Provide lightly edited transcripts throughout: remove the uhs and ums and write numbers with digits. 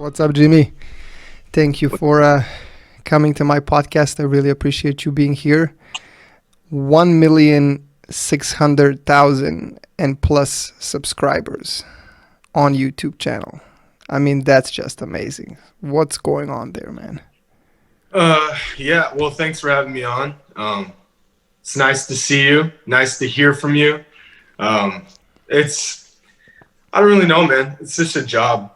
What's up, Jimmy? Thank you for coming to my podcast. I really appreciate you being here. 1,600,000 and plus subscribers on YouTube channel. I mean, that's just amazing. What's going on there, man? Yeah, well, thanks for having me on. It's nice to see you. Nice to hear from you. It's, I don't really know, man. It's just a job.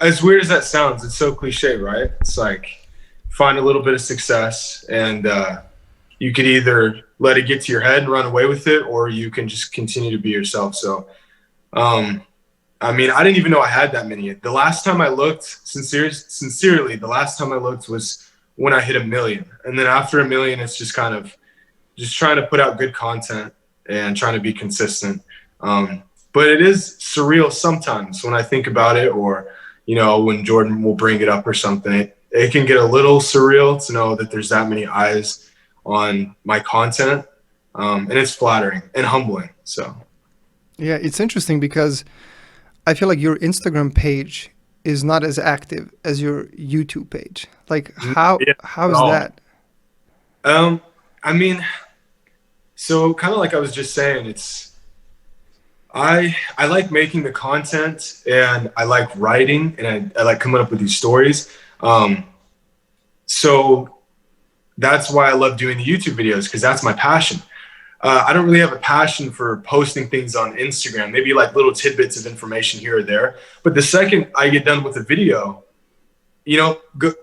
As weird as that sounds, it's so cliche, right? It's like find a little bit of success and you could either let it get to your head and run away with it, or you can just continue to be yourself. So, I mean, I didn't even know I had that many. The last time I looked, sincerely, the last time I looked was when I hit 1 million. And then after 1 million, it's just kind of just trying to put out good content and trying to be consistent. But it is surreal sometimes when I think about it, or, you know, when Jordan will bring it up or something. It can get a little surreal to know that there's that many eyes on my content. And it's flattering and humbling. So, yeah, it's interesting because I feel like your Instagram page is not as active as your YouTube page. Like how yeah, is that? I mean, so kind of like I was just saying, I like making the content and I like writing and I like coming up with these stories. So that's why I love doing the YouTube videos, because that's my passion. I don't really have a passion for posting things on Instagram, maybe like little tidbits of information here or there. But the second I get done with a video, you know,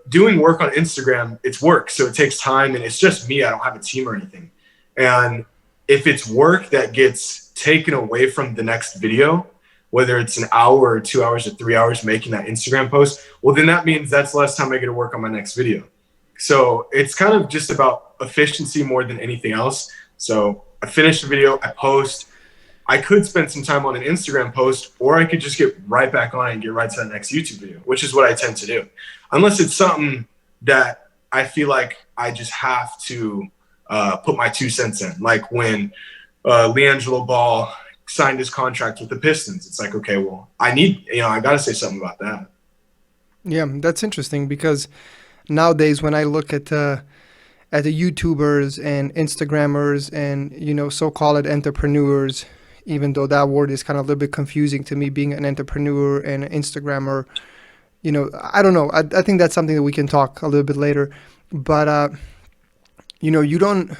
doing work on Instagram, it's work. So it takes time and it's just me. I don't have a team or anything. And if it's work that gets taken away from the next video, whether it's an hour or 2 hours or 3 hours making that Instagram post, well, then that means that's less time I get to work on my next video. So it's kind of just about efficiency more than anything else. So I finish the video, I post. I could spend some time on an Instagram post, or I could just get right back on it and get right to the next YouTube video, which is what I tend to do. Unless it's something that I feel like I just have to put my 2 cents in. Like when LiAngelo Ball signed his contract with the Pistons. It's like, okay, well, I got to say something about that. Yeah, that's interesting because nowadays when I look at the YouTubers and Instagrammers and, you know, so-called entrepreneurs, even though that word is kind of a little bit confusing to me, being an entrepreneur and an Instagrammer, you know, I don't know. I think that's something that we can talk a little bit later. But, you know, you don't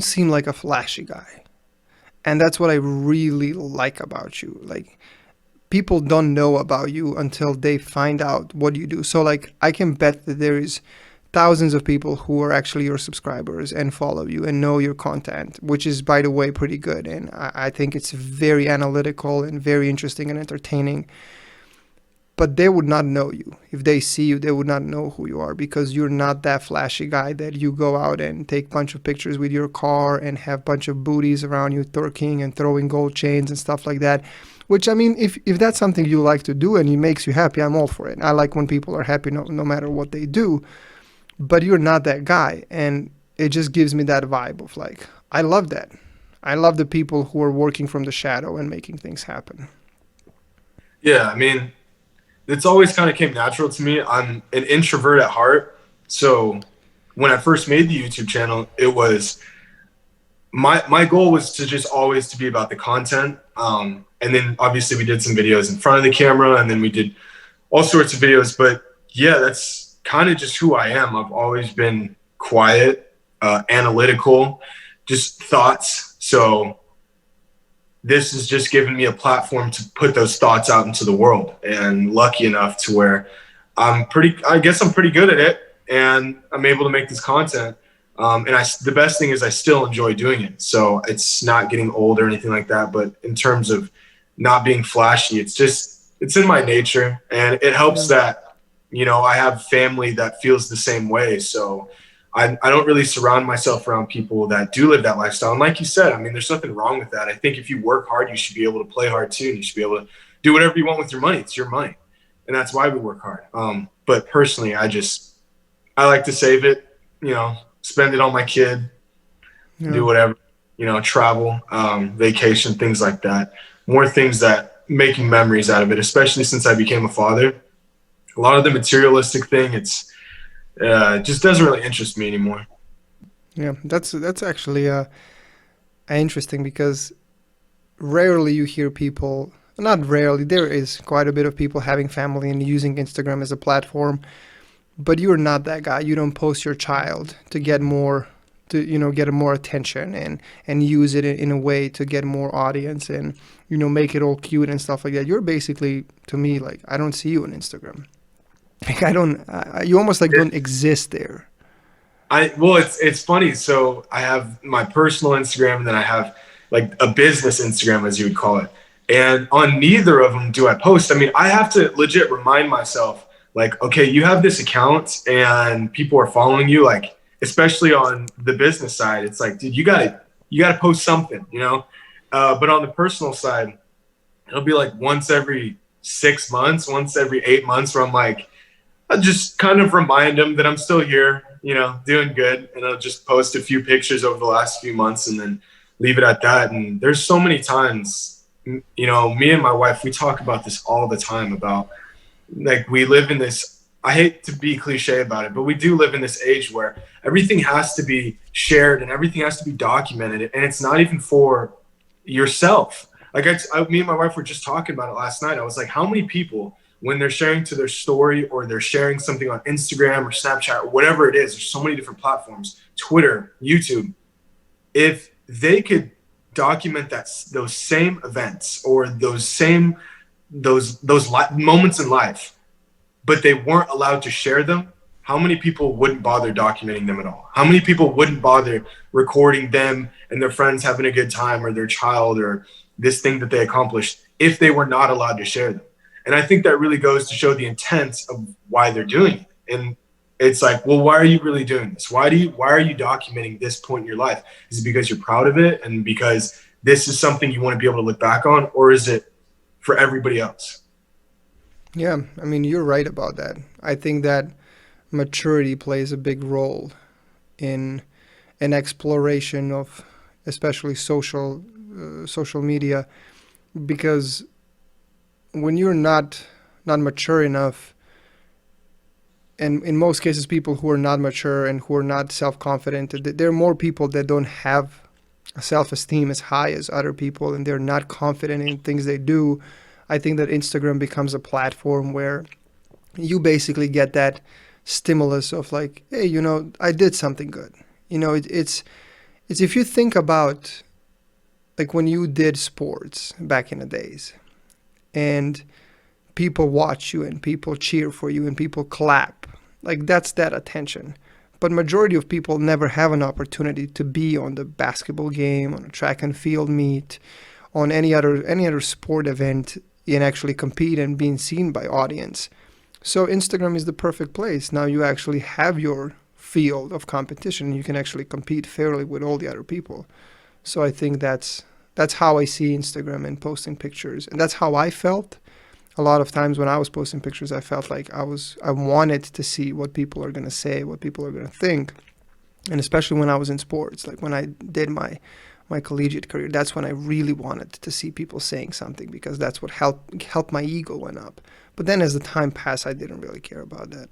seem like a flashy guy. And that's what I really like about you. Like, people don't know about you until they find out what you do. So, like, I can bet that there is thousands of people who are actually your subscribers and follow you and know your content, which is, by the way, pretty good. And I think it's very analytical and very interesting and entertaining. But they would not know you. If they see you, they would not know who you are because you're not that flashy guy that you go out and take a bunch of pictures with your car and have a bunch of booties around you twerking and throwing gold chains and stuff like that. Which, I mean, if that's something you like to do and it makes you happy, I'm all for it. I like when people are happy no matter what they do. But you're not that guy. And it just gives me that vibe of like, I love that. I love the people who are working from the shadow and making things happen. Yeah, I mean, it's always kind of came natural to me. I'm an introvert at heart. So when I first made the YouTube channel, it was my goal was to just always to be about the content. And then obviously we did some videos in front of the camera and then we did all sorts of videos. But yeah, that's kind of just who I am. I've always been quiet, analytical, just thoughts. So this has just given me a platform to put those thoughts out into the world, and lucky enough to where I guess I'm pretty good at it and I'm able to make this content. And the best thing is I still enjoy doing it. So it's not getting old or anything like that. But in terms of not being flashy, it's in my nature, and it helps that, you know, I have family that feels the same way. So I don't really surround myself around people that do live that lifestyle. And like you said, I mean, there's nothing wrong with that. I think if you work hard, you should be able to play hard too. And you should be able to do whatever you want with your money. It's your money. And that's why we work hard. But personally, I like to save it, you know, spend it on my kid, do whatever, you know, travel, vacation, things like that. More things that making memories out of it, especially since I became a father. A lot of the materialistic thing, it just doesn't really interest me anymore. Yeah, that's actually interesting because rarely you hear people, not rarely, there is quite a bit of people having family and using Instagram as a platform, but you're not that guy. You don't post your child to get more, to get more attention and use it in a way to get more audience and make it all cute and stuff like that. You're basically, to me, like, I don't see you on Instagram. Like, I don't, you almost like don't exist there. Well, it's funny. So I have my personal Instagram, and then I have like a business Instagram, as you would call it. And on neither of them do I post. I mean, I have to legit remind myself, like, okay, you have this account, and people are following you. Like, especially on the business side, it's like, dude, you gotta post something, you know. But on the personal side, it'll be like once every 6 months, once every 8 months, where I'm like, I just kind of remind them that I'm still here, you know, doing good. And I'll just post a few pictures over the last few months and then leave it at that. And there's so many times, you know, me and my wife, we talk about this all the time about, like, we live in this, I hate to be cliche about it, but we do live in this age where everything has to be shared and everything has to be documented. And it's not even for yourself. Like, me and my wife were just talking about it last night. I was like, how many people, when they're sharing to their story or they're sharing something on Instagram or Snapchat or whatever it is, there's so many different platforms, Twitter, YouTube, if they could document those same events or those moments in life, but they weren't allowed to share them, how many people wouldn't bother documenting them at all? How many people wouldn't bother recording them and their friends having a good time or their child or this thing that they accomplished if they were not allowed to share them? And I think that really goes to show the intent of why they're doing it. And it's like, well, why are you really doing this? Why are you documenting this point in your life? Is it because you're proud of it and because this is something you want to be able to look back on, or is it for everybody else? Yeah, I mean, you're right about that. I think that maturity plays a big role in an exploration of especially social media, because when you're not mature enough, and in most cases people who are not mature and who are not self-confident, there are more people that don't have a self-esteem as high as other people and they're not confident in things they do. I think that Instagram becomes a platform where you basically get that stimulus of like, hey, I did something good. It's if you think about like when you did sports back in the days and people watch you and people cheer for you and people clap, like that's that attention. But majority of people never have an opportunity to be on the basketball game, on a track and field meet, on any other sport event and actually compete and being seen by audience. So Instagram is the perfect place. Now you actually have your field of competition. You can actually compete fairly with all the other people. So I think that's how I see Instagram and posting pictures. And that's how I felt. A lot of times when I was posting pictures, I felt like I wanted to see what people are going to say, what people are going to think. And especially when I was in sports, like when I did my collegiate career, that's when I really wanted to see people saying something because that's what helped my ego went up. But then as the time passed, I didn't really care about that.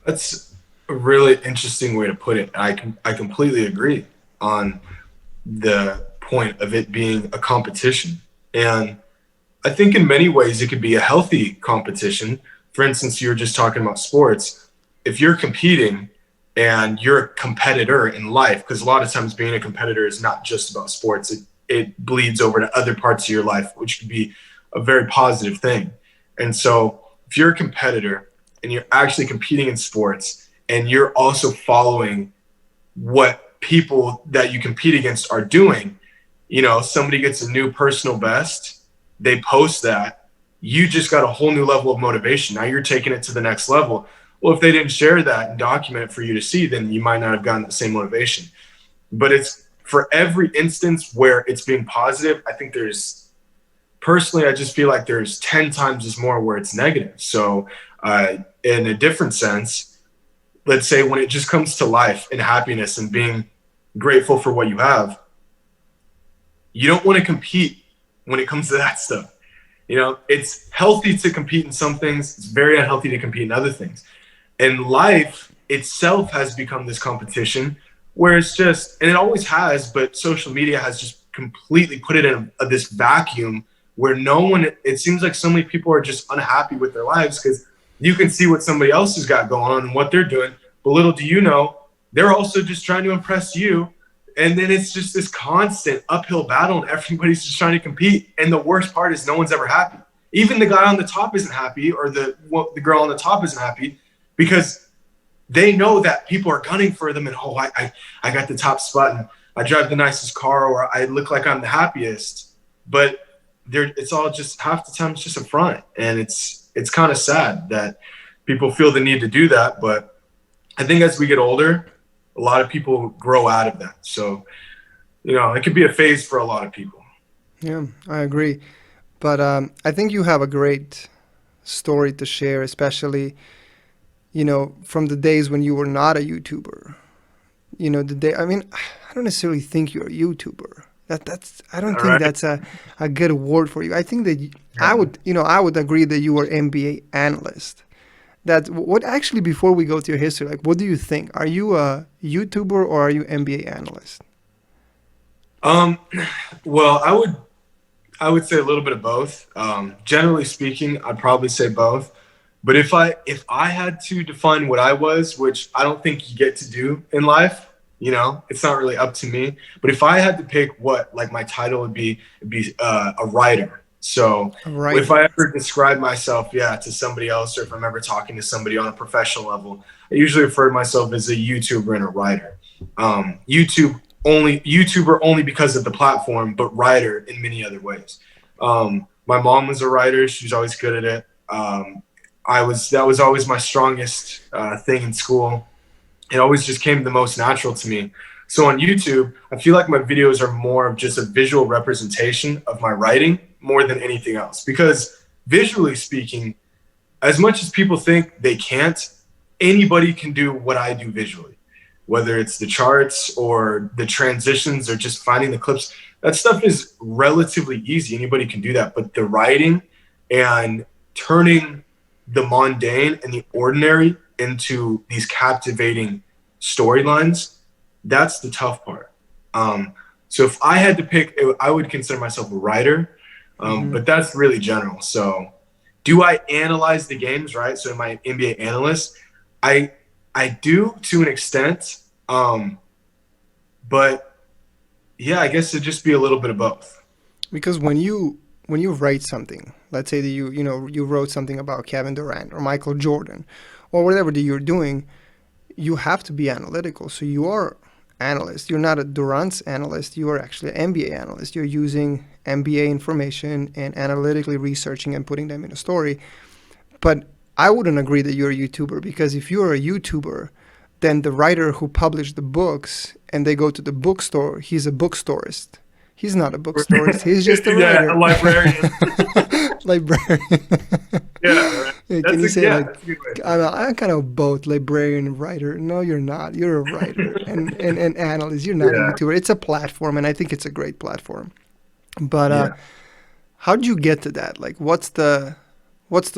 That's a really interesting way to put it. I completely agree on the point of it being a competition. And I think in many ways it could be a healthy competition. For instance, you were just talking about sports. If you're competing and you're a competitor in life, because a lot of times being a competitor is not just about sports, it bleeds over to other parts of your life, which could be a very positive thing. And so if you're a competitor and you're actually competing in sports and you're also following what people that you compete against are doing, somebody gets a new personal best, they post that, you just got a whole new level of motivation. Now you're taking it to the next level. Well, if they didn't share that and document it for you to see, then you might not have gotten the same motivation. But it's for every instance where it's being positive, I think personally, I just feel like there's 10 times as more where it's negative. So in a different sense, let's say when it just comes to life and happiness and being grateful for what you have, you don't want to compete when it comes to that stuff. You know, it's healthy to compete in some things. It's very unhealthy to compete in other things. And life itself has become this competition where it's just, and it always has, but social media has just completely put it in this vacuum where no one, it seems like so many people are just unhappy with their lives because you can see what somebody else has got going on and what they're doing. But little do you know, they're also just trying to impress you. And then it's just this constant uphill battle and everybody's just trying to compete. And the worst part is no one's ever happy. Even the guy on the top isn't happy, or the girl on the top isn't happy, because they know that people are gunning for them and, oh, I got the top spot and I drive the nicest car, or I look like I'm the happiest. But it's all just, half the time it's just a front. And it's kind of sad that people feel the need to do that. But I think as we get older, a lot of people grow out of that. So, you know, it could be a phase for a lot of people. Yeah, I agree. But I think you have a great story to share, especially, you know, from the days when you were not a YouTuber. You know, the day, I mean, I don't necessarily think you're a YouTuber. I don't All think right. that's a good word for you. I think that I Yeah. would, you know, I would agree that you were NBA analyst. That what actually, before we go to your history, like, what do you think? Are you a YouTuber or are you NBA analyst? Um, well, I would say a little bit of both. Generally speaking, I'd probably say both. But if I had to define what I was, which I don't think you get to do in life, you know, it's not really up to me. But if I had to pick what like my title would be, it'd be a writer. So A if I writer. ever describe myself, yeah, to somebody else, or if I'm ever talking to somebody on a professional level, I usually refer to myself as a YouTuber and a writer. YouTuber only because of the platform, but writer in many other ways. My mom was a writer; she was always good at it. That was always my strongest thing in school. It always just came the most natural to me. So on YouTube, I feel like my videos are more of just a visual representation of my writing more than anything else. Because visually speaking, as much as people think they can't, anybody can do what I do visually, whether it's the charts or the transitions or just finding the clips. That stuff is relatively easy. Anybody can do that. But the writing and turning the mundane and the ordinary into these captivating storylines, that's the tough part. So if I had to pick, I would consider myself a writer, Hmm. but that's really general. So do I analyze the games, right? So am I an NBA analyst? I I do to an extent, but yeah, I guess it'd just be a little bit of both. Because when you write something, let's say that you know you wrote something about Kevin Durant or Michael Jordan or whatever that you're doing, you have to be analytical. So you are analyst. You're not a Durant's analyst. You are actually an MBA analyst. You're using MBA information and analytically researching and putting them in a story. But I wouldn't agree that you're a YouTuber because if you're a YouTuber, then the writer who published the books and they go to the bookstore, he's a bookstorist. He's not a bookstorist. He's just a Yeah, a writer. librarian. Librarian. Yeah, right. Can you say like That's a good way of I'm, putting it. I'm kind of both librarian and writer? No, you're not. You're a writer and analyst. You're not a Yeah, YouTuber. It's a platform, and I think it's a great platform. But yeah. how did you get to that? Like, what's the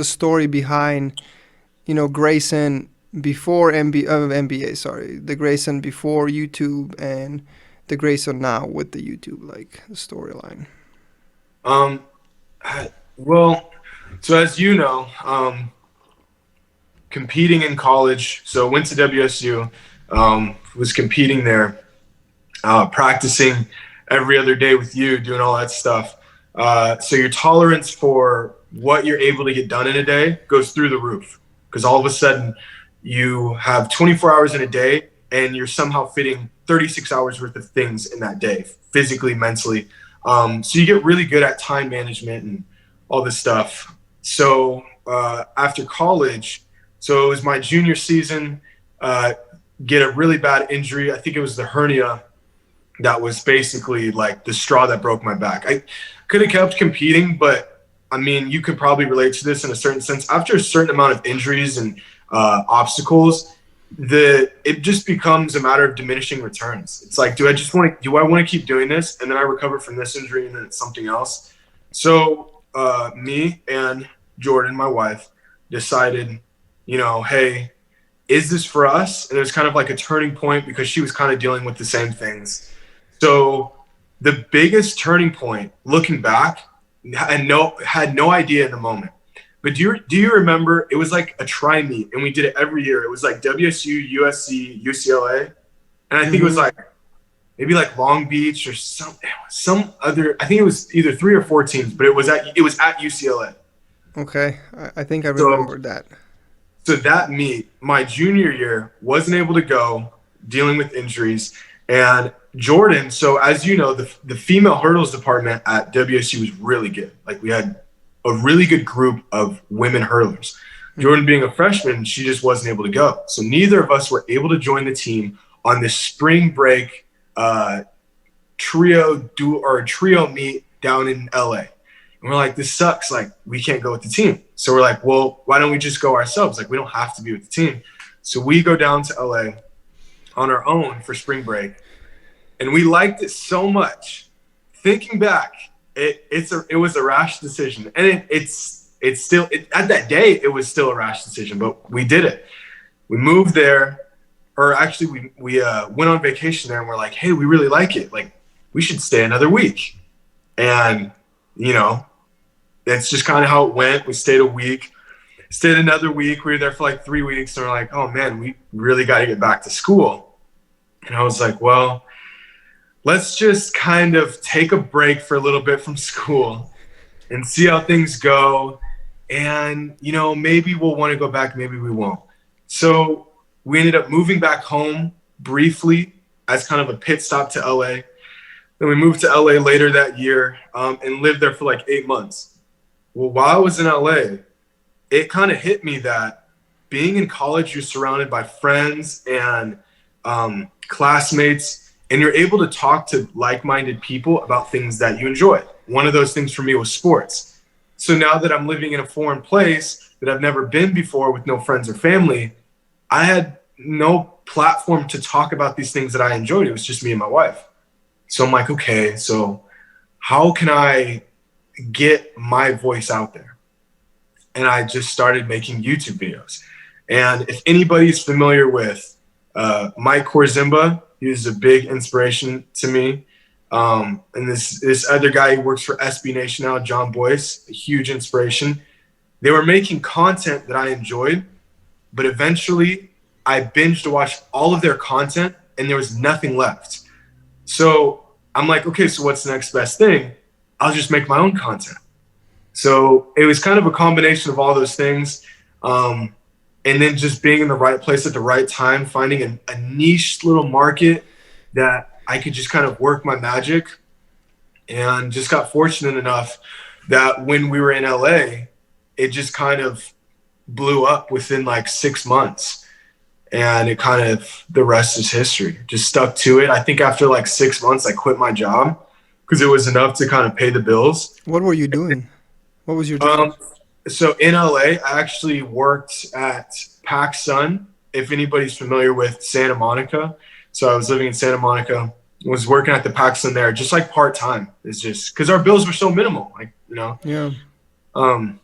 story behind Grayson before MBA? Sorry, the Grayson before YouTube and the Grayson now with the YouTube like storyline. Um, well, so as you know, competing in college, so went to WSU, was competing there, practicing every other day with you, doing all that stuff. So your tolerance for what you're able to get done in a day goes through the roof because all of a sudden you have 24 hours in a day and you're somehow fitting 36 hours worth of things in that day, physically, mentally. So you get really good at time management and all this stuff. So after college, so it was my junior season, uh, get a really bad injury. I think it was the hernia that was basically like the straw that broke my back. I could have kept competing, but I mean, you could probably relate to this in a certain sense. After a certain amount of injuries and obstacles, it just becomes a matter of diminishing returns. It's like, do I want to keep doing this, and then I recover from this injury, and then it's something else. So me and Jordan, my wife, decided, hey, is this for us? And it was kind of like a turning point because she was kind of dealing with the same things. So the biggest turning point, looking back, had no idea in the moment. But do you remember? It was like a tri meet, and we did it every year. It was like WSU, USC, UCLA, and I think it was Mm-hmm. like maybe like Long Beach or some other. I think it was either 3 or 4 teams, but it was at UCLA. Okay, I think I So remember that. so that meet, my junior year, wasn't able to go, dealing with injuries. And Jordan, so as you know, the female hurdles department at WSU was really good. Like we had a really good group of women hurlers. Mm-hmm. Jordan being a freshman, she just wasn't able to go. So neither of us were able to join the team on this spring break uh, trio meet down in LA. And we're like, this sucks. Like, we can't go with the team. So we're like, well, why don't we just go ourselves? Like, we don't have to be with the team. So we go down to LA on our own for spring break. And we liked it so much. Thinking back, it was a rash decision. And it's still, at that day, it was still a rash decision, but we did it. We moved there, or actually we went on vacation there, and we're like, hey, we really like it. Like, we should stay another week. And, you know, that's just kind of how it went. We stayed a week, stayed another week. We were there for like 3 weeks, and we're like, oh man, we really got to get back to school. And I was like, well, let's just kind of take a break for a little bit from school and see how things go. And, maybe we'll want to go back, maybe we won't. So we ended up moving back home briefly as kind of a pit stop to LA. Then we moved to LA later that year and lived there for like 8 months. Well, while I was in LA, it kind of hit me that being in college, you're surrounded by friends and classmates, and you're able to talk to like-minded people about things that you enjoy. One of those things for me was sports. So now that I'm living in a foreign place that I've never been before with no friends or family, I had no platform to talk about these things that I enjoyed. It was just me and my wife. So I'm like, okay, so how can I get my voice out there? And I just started making YouTube videos. And if anybody's familiar with Mike Korzimba, he was a big inspiration to me. And this other guy who works for SB Nation now, John Boyce, a huge inspiration. They were making content that I enjoyed, but eventually I binged watched all of their content and there was nothing left. So I'm like, okay, so what's the next best thing? I'll just make my own content. So it was kind of a combination of all those things. And then just being in the right place at the right time, finding a niche little market that I could just kind of work my magic, and just got fortunate enough that when we were in LA, it just kind of blew up within like 6 months. And it kind of, the rest is history. Just stuck to it. I think after like 6 months, I quit my job because it was enough to kind of pay the bills. What were you doing? What was your job? Um, so in LA, I actually worked at PacSun, if anybody's familiar with Santa Monica. So I was living in Santa Monica, was working at the PacSun there, just like part-time. It's just because our bills were so minimal, Yeah. Um,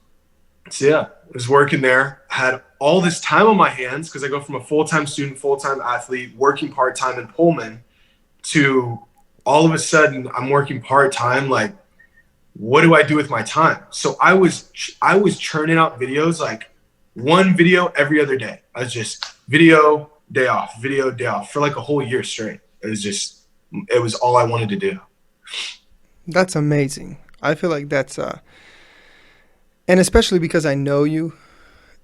so yeah, I was working there, had all this time on my hands because I go from a full-time student, full-time athlete, working part-time in Pullman to all of a sudden I'm working part-time. Like, what do I do with my time? So I was churning out videos, like one video every other day. I was just video day off for like a whole year straight. It was all I wanted to do. That's amazing. I feel like and especially because I know you,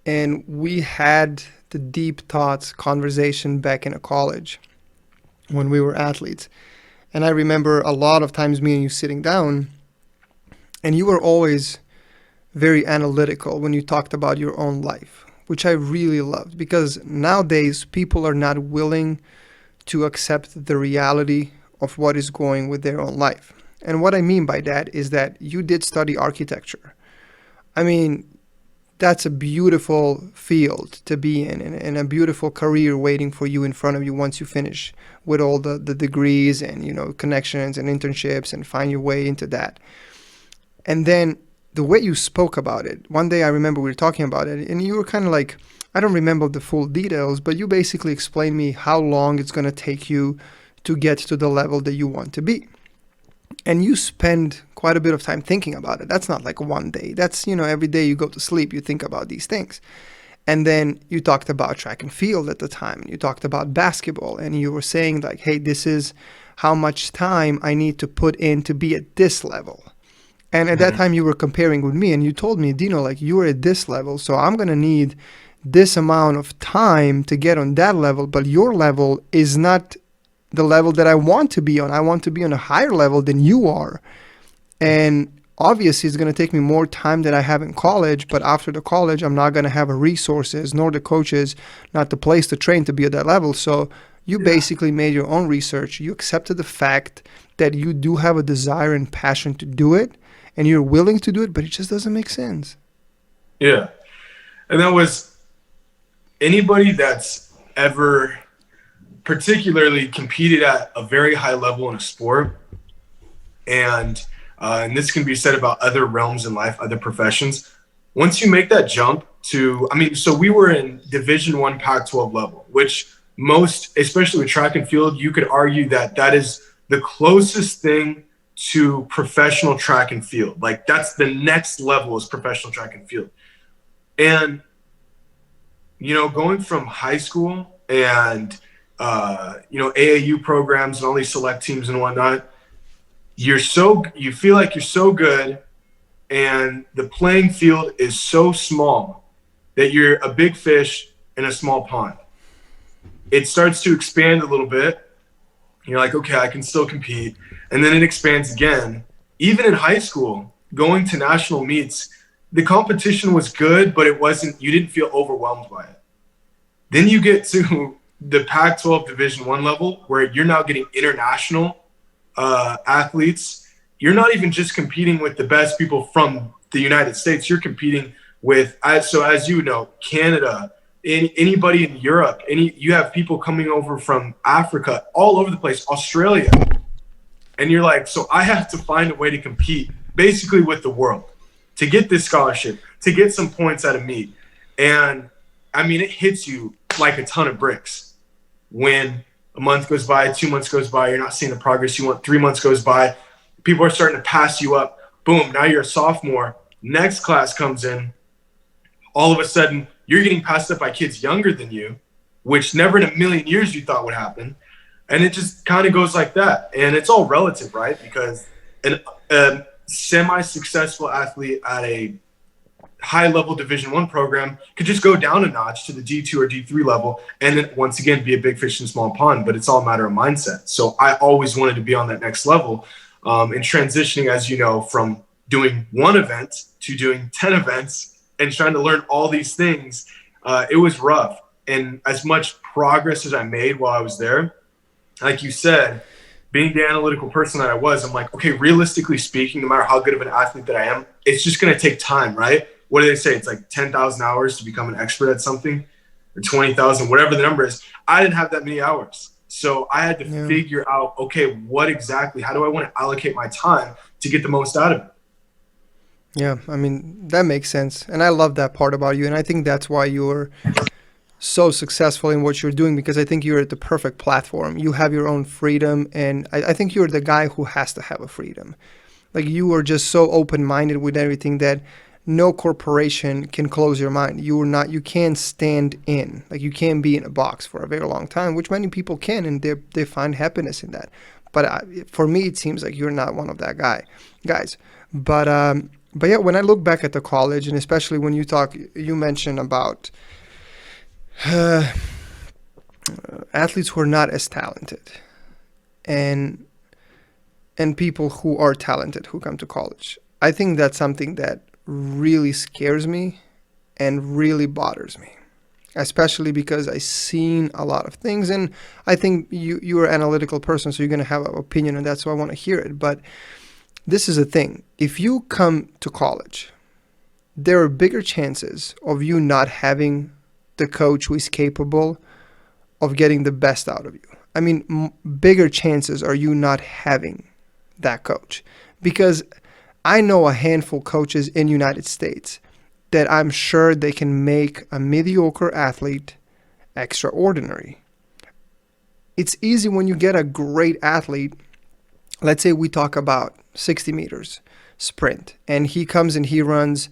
and we had the deep thoughts conversation back in a college when we were athletes. And I remember a lot of times me and you sitting down, and you were always very analytical when you talked about your own life, which I really loved because nowadays people are not willing to accept the reality of what is going with their own life. And what I mean by that is that you did study architecture. I mean, that's a beautiful field to be in, and a beautiful career waiting for you in front of you once you finish with all the degrees and, connections and internships and find your way into that. And then the way you spoke about it, one day I remember we were talking about it, and you were kind of like, I don't remember the full details, but you basically explained me how long it's going to take you to get to the level that you want to be. And you spend quite a bit of time thinking about it. That's not like one day. That's, every day you go to sleep, you think about these things. And then you talked about track and field at the time. You talked about basketball, and you were saying like, hey, this is how much time I need to put in to be at this level. And at that Mhm. time you were comparing with me, and you told me, Dino, like, you were at this level, so I'm going to need this amount of time to get on that level, but your level is not the level that I want to be on. I want to be on a higher level than you are. And obviously it's going to take me more time than I have in college, but after the college I'm not going to have the resources nor the coaches, not the place to train to be at that level. So you Yeah. basically made your own research. You accepted the fact that you do have a desire and passion to do it, and you're willing to do it, but it just doesn't make sense. Yeah. And that was anybody that's ever particularly competed at a very high level in a sport, and this can be said about other realms in life, other professions. Once you make that jump to, I mean, so we were in Division One, Pac-12 level, which most, especially with track and field, you could argue that that is the closest thing to professional track and field. Like that's the next level is professional track and field. And going from high school and AAU programs and all these select teams and whatnot, you feel like you're so good, and the playing field is so small that you're a big fish in a small pond. It starts to expand a little bit. You're like, okay, I can still compete, and then it expands again. Even in high school, going to national meets, the competition was good, but it wasn't. You didn't feel overwhelmed by it. Then you get to the Pac-12 Division One level, where you're now getting international athletes. You're not even just competing with the best people from the United States. You're competing with, so as you know, Canada, anybody in Europe. You have people coming over from Africa, all over the place, Australia, and you're like, so I have to find a way to compete basically with the world to get this scholarship, to get some points out of meet. And I mean, it hits you like a ton of bricks when a month goes by, 2 months goes by, you're not seeing the progress you want. 3 months goes by, people are starting to pass you up. Boom, now you're a sophomore. Next class comes in. All of a sudden, you're getting passed up by kids younger than you, which never in a million years you thought would happen. And it just kind of goes like that. And it's all relative, right? Because a semi-successful athlete at a high-level Division One program could just go down a notch to the D2 or D3 level, and then once again be a big fish in a small pond. But it's all a matter of mindset. So I always wanted to be on that next level, and transitioning, as you know, from doing one event to doing 10 events and trying to learn all these things. It was rough, and as much progress as I made while I was there, like you said, being the analytical person that I was, I'm like, okay, realistically speaking, no matter how good of an athlete that I am, it's just going to take time, right? What do they say? It's like 10,000 hours to become an expert at something, or 20,000, whatever the number is. I didn't have that many hours. So I had to Yeah. figure out, okay, how do I want to allocate my time to get the most out of it? Yeah, I mean, that makes sense. And I love that part about you. And I think that's why you're so successful in what you're doing, because I think you're at the perfect platform. You have your own freedom, and I think you're the guy who has to have a freedom. Like, you are just so open-minded with everything that no corporation can close your mind. You can't stand in. Like, you can't be in a box for a very long time, which many people can, and they find happiness in that. But for me, it seems like you're not one of that guys. But yeah, when I look back at the college, and especially when you mentioned about uh, athletes who are not as talented, and people who are talented who come to college. I think that's something that really scares me and really bothers me, especially because I've seen a lot of things, and I think you're an analytical person, so you're going to have an opinion on that, so I want to hear it. But this is a thing. If you come to college, there are bigger chances of you not having the coach who is capable of getting the best out of you. I mean, bigger chances are you not having that coach, because I know a handful coaches in United States that I'm sure they can make a mediocre athlete extraordinary. It's easy when you get a great athlete. Let's say we talk about 60 meters sprint, and he comes and he runs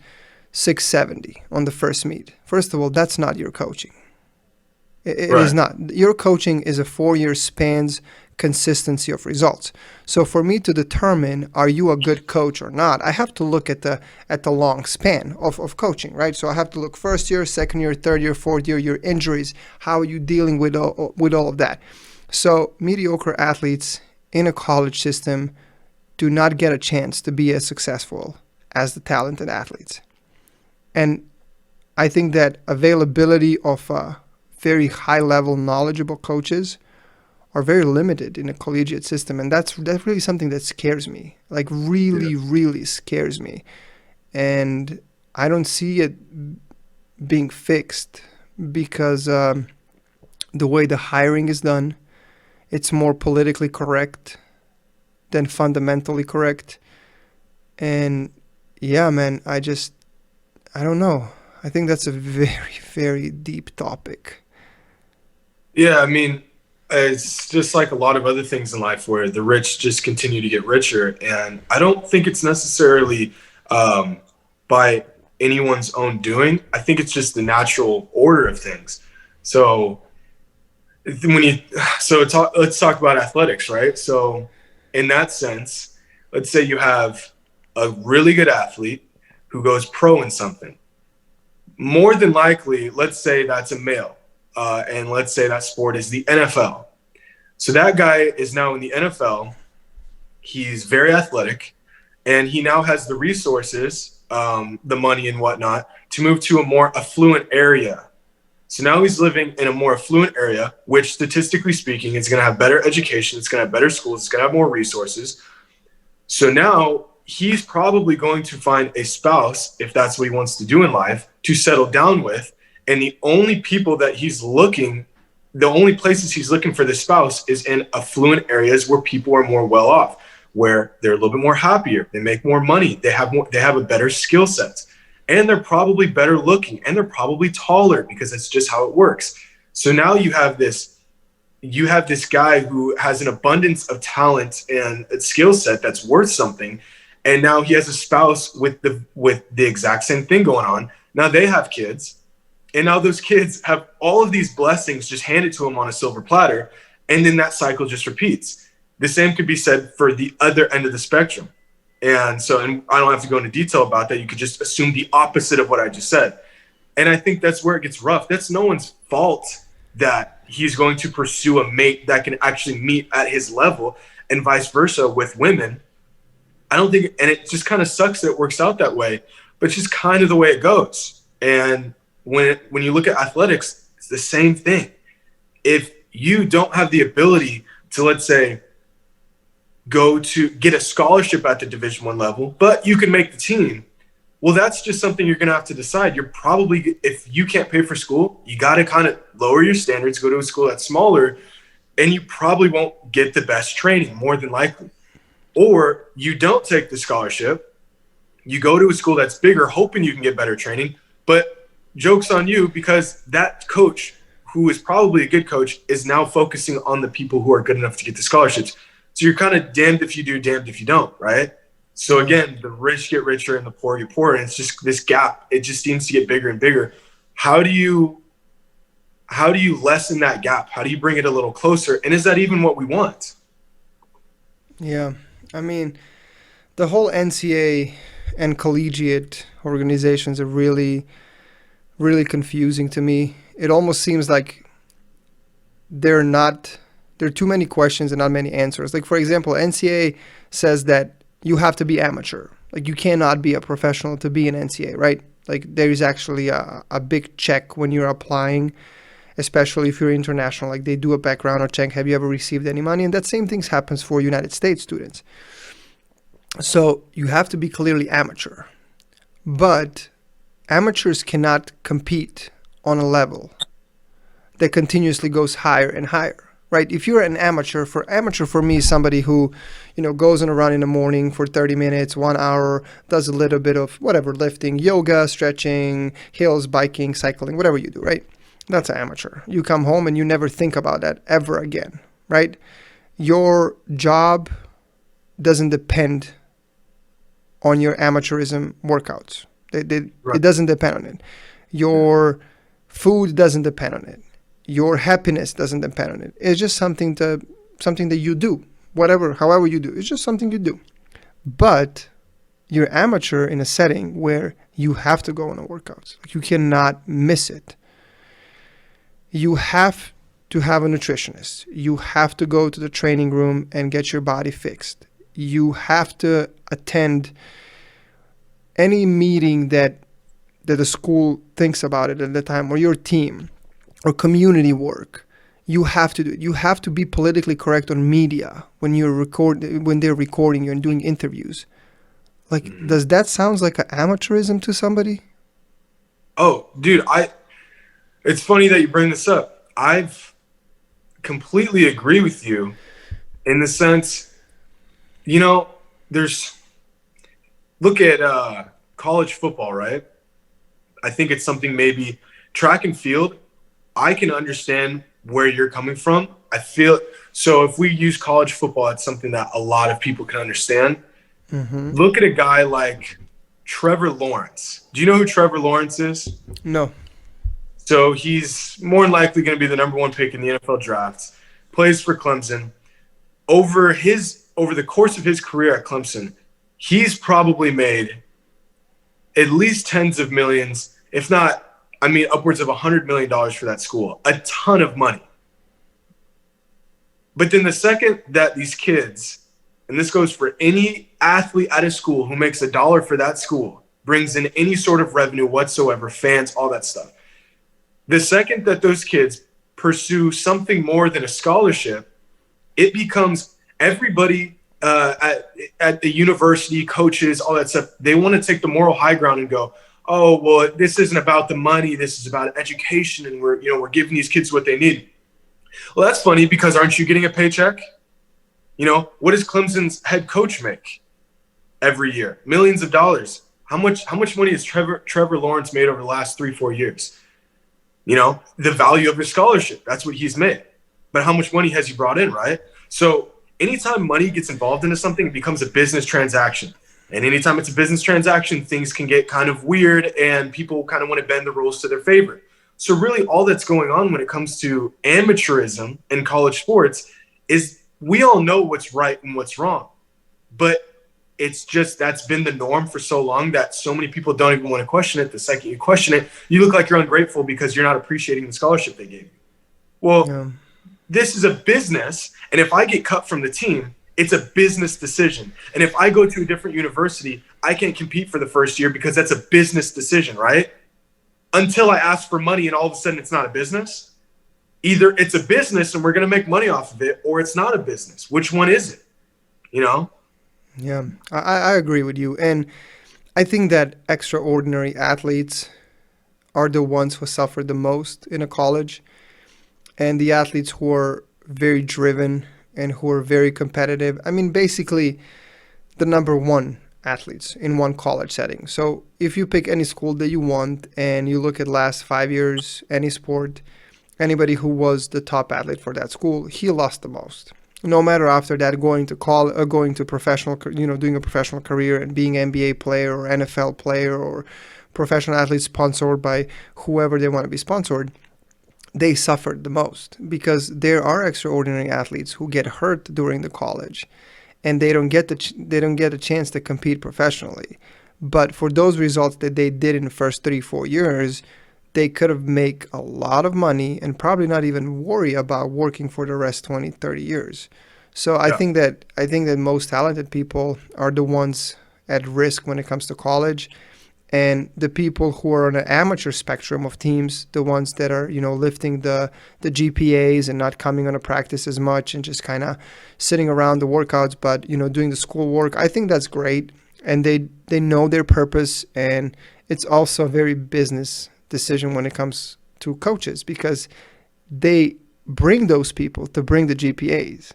670 on the first meet. First of all, that's not your coaching. It is Right. not. Your coaching is a 4-year span's consistency of results. So for me to determine are you a good coach or not, I have to look at the long span of coaching, right? So I have to look first year, second year, third year, fourth year, your injuries, how are you dealing with all of that. So mediocre athletes in a college system do not get a chance to be as successful as the talented athletes. And I think that availability of very high level knowledgeable coaches are very limited in a collegiate system, and that's really something that scares me, like Yeah. really scares me. And I don't see it being fixed because the way the hiring is done, it's more politically correct than fundamentally correct. And yeah, man, I don't know. I think that's a very deep topic. Yeah, I mean, it's just like a lot of other things in life where the rich just continue to get richer. And I don't think it's necessarily by anyone's own doing. I think it's just the natural order of things. So when you let's talk about athletics, right? So in that sense, let's say you have a really good athlete who goes pro in something. More than likely, let's say that's a male, and let's say that sport is the NFL. So that guy is now in the NFL. He's very athletic, and he now has the resources, the money and whatnot, to move to a more affluent area. So now he's living in a more affluent area, which statistically speaking is going to have better education, it's going to have better schools, it's going to have more resources. So now he's probably going to find a spouse, if that's what he wants to do in life, to settle down with. And the only people that he's looking, the only places he's looking for this spouse is in affluent areas where people are more well off, where they're a little bit more happier, they make more money, they have a better skill set, and they're probably better looking, and they're probably taller because that's just how it works. So now you have this guy who has an abundance of talent and a skill set that's worth something, and now he has a spouse with the exact same thing going on. Now they have kids, and now those kids have all of these blessings just handed to them on a silver platter, and then that cycle just repeats. The same could be said for the other end of the spectrum. And so, and I don't have to go into detail about that. You could just assume the opposite of what I just said. And I think that's where it gets rough. That's no one's fault that he's going to pursue a mate that can actually meet at his level, and vice versa with women. I don't think, and it just kind of sucks that it works out that way, but it's just kind of the way it goes. And when you look at athletics, it's the same thing. If you don't have the ability to, let's say, go to get a scholarship at the Division I level, but you can make the team, well, that's just something you're going to have to decide. You're probably, if you can't pay for school, you got to kind of lower your standards, go to a school that's smaller, and you probably won't get the best training, more than likely. Or you don't take the scholarship, you go to a school that's bigger, hoping you can get better training, but joke's on you because that coach, who is probably a good coach, is now focusing on the people who are good enough to get the scholarships. So you're kind of damned if you do, damned if you don't, right? So again, the rich get richer and the poor get poorer. And it's just this gap. It just seems to get bigger and bigger. How do you lessen that gap? How do you bring it a little closer? And is that even what we want? Yeah, I mean, the whole NCAA and collegiate organizations are really confusing to me. It almost seems like they're not there are too many questions and not many answers. Like, for example, NCAA says that you have to be amateur. Like, you cannot be a professional to be an NCAA, right? Like, there is actually a big check when you're applying, especially if you're international. Like, they do a background check. Have you ever received any money? And that same thing happens for United States students. So you have to be clearly amateur. But amateurs cannot compete on a level that continuously goes higher and higher. right? If you're an amateur for me is somebody who, goes on a run in the morning for 30 minutes, 1 hour, does a little bit of whatever, lifting, yoga, stretching, hills, biking, cycling, whatever you do, right? That's an amateur. You come home and you never think about that ever again, right? Your job doesn't depend on your amateurism workouts. It Right. doesn't depend on it. Your food doesn't depend on it. Your happiness doesn't depend on it. It's just something that you do, however you do. It's just something you do. But you're amateur in a setting where you have to go on a workouts. Like, you cannot miss it. You have to have a nutritionist. You have to go to the training room and get your body fixed. You have to attend any meeting that the school thinks about it at the time, or your team, or community work. You have to do it. You have to be politically correct on media when they're recording you and doing interviews. Like, does that sound like an amateurism to somebody? Oh, dude, it's funny that you bring this up. I've completely agree with you in the sense, there's look at college football, right? I think it's something maybe track and field. I can understand where you're coming from. I feel so if we use college football, it's something that a lot of people can understand. Mm-hmm. Look at a guy like Trevor Lawrence. Do you know who Trevor Lawrence is? No. So he's more than likely going to be the number one pick in the NFL draft. Plays for Clemson. Over the course of his career at Clemson, he's probably made at least tens of millions, if not, upwards of $100 million for that school. A ton of money. But then the second that these kids, and this goes for any athlete at a school who makes $1 for that school, brings in any sort of revenue whatsoever, fans, all that stuff. The second that those kids pursue something more than a scholarship, it becomes everybody at the university, coaches, all that stuff. They want to take the moral high ground and go, oh, well, this isn't about the money. This is about education, and we're giving these kids what they need. Well, that's funny because aren't you getting a paycheck? What does Clemson's head coach make every year? Millions of dollars. How much money has Trevor Lawrence made over the last 3-4 years? The value of his scholarship. That's what he's made. But how much money has he brought in, right? So anytime money gets involved into something, it becomes a business transaction. And anytime it's a business transaction, things can get kind of weird and people kind of want to bend the rules to their favor. So really all that's going on when it comes to amateurism in college sports is we all know what's right and what's wrong. But it's just that's been the norm for so long that so many people don't even want to question it. The second you question it, you look like you're ungrateful because you're not appreciating the scholarship they gave you. Well, Yeah. This is a business, and if I get cut from the team, it's a business decision. And if I go to a different university, I can't compete for the first year because that's a business decision, right? Until I ask for money and all of a sudden it's not a business. Either it's a business and we're going to make money off of it, or it's not a business. Which one is it? Yeah, I agree with you. And I think that extraordinary athletes are the ones who suffer the most in a college. And the athletes who are very driven and who are very competitive. Basically, the number one athletes in one college setting. So if you pick any school that you want and you look at last 5 years, any sport, anybody who was the top athlete for that school, he lost the most. No matter after that going to going to professional, doing a professional career and being an NBA player or NFL player or professional athlete sponsored by whoever they want to be sponsored, they suffered the most because there are extraordinary athletes who get hurt during the college and they don't get a chance to compete professionally. But for those results that they did in the first 3-4 years, they could have made a lot of money and probably not even worry about working for the rest 20-30 years. So I think that most talented people are the ones at risk when it comes to college. And the people who are on the amateur spectrum of teams, the ones that are, lifting the GPAs and not coming on a practice as much and just kind of sitting around the workouts, but, doing the school work, I think that's great. And they know their purpose. And it's also a very business decision when it comes to coaches because they bring those people to bring the GPAs.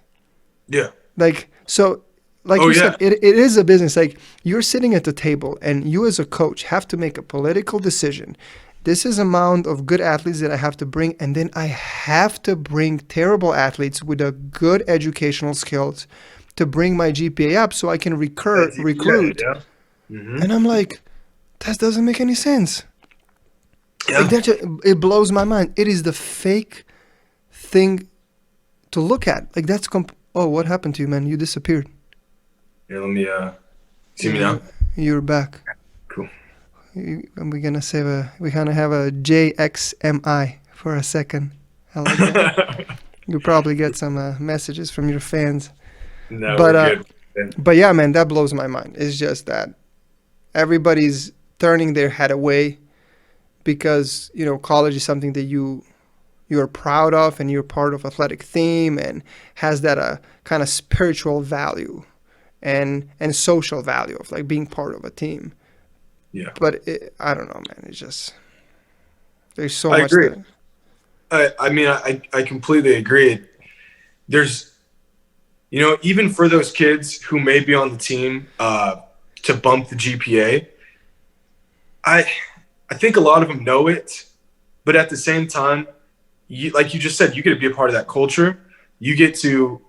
Yeah. Like, so, like Oh you yeah. said, it is a business. Like, you're sitting at the table and you as a coach have to make a political decision. This is amount of good athletes that I have to bring, and then I have to bring terrible athletes with a good educational skills to bring my GPA up so I can Yeah. recruit. Yeah. Hmm. And I'm like, that doesn't make any sense. Like, Yeah. that it blows my mind. It is the fake thing to look at. Like, that's oh, what happened to you, man? You disappeared. Here, let me see me Yeah, now. you're back. Cool. We're gonna save we kind of have a JXMI for a second. I like that. You probably get some messages from your fans, No, but we're good. but yeah, man, that blows my mind. It's just that everybody's turning their head away because college is something that you're proud of and you're part of athletic team and has that kind of spiritual value and social value of like being part of a team. Yeah. But I don't know, man. It's just there's so I much agree. that. I mean, I completely agree. There's, even for those kids who may be on the team to bump the GPA, I I think a lot of them know it, but at the same time, like you just said, you get to be a part of that culture. You get to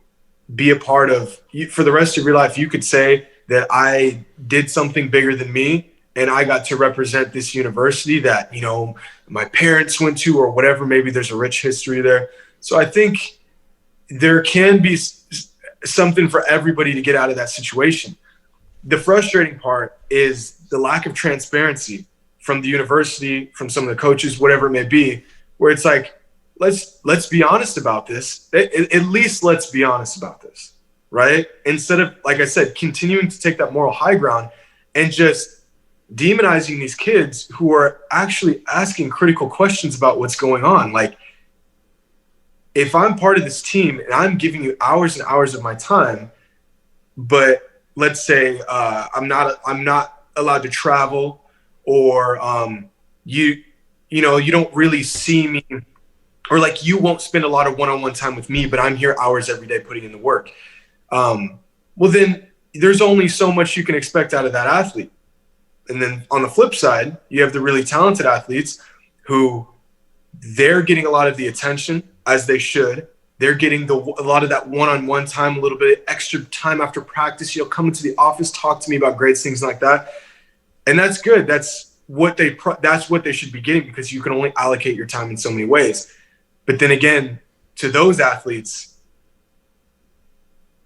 be a part of, for the rest of your life, you could say that I did something bigger than me and I got to represent this university that, my parents went to or whatever. Maybe there's a rich history there. So I think there can be something for everybody to get out of that situation. The frustrating part is the lack of transparency from the university, from some of the coaches, whatever it may be, where it's like, let's be honest about this. At least let's be honest about this, right? Instead of, like I said, continuing to take that moral high ground and just demonizing these kids who are actually asking critical questions about what's going on. Like, if I'm part of this team and I'm giving you hours and hours of my time, but let's say I'm not allowed to travel, or you don't really see me, or like you won't spend a lot of one-on-one time with me, but I'm here hours every day putting in the work. Well, then there's only so much you can expect out of that athlete. And then on the flip side, you have the really talented athletes who they're getting a lot of the attention, as they should. They're getting a lot of that one-on-one time, a little bit extra time after practice. Come into the office, talk to me about grades, things like that. And that's good. That's what they should be getting, because you can only allocate your time in so many ways. But then again, to those athletes,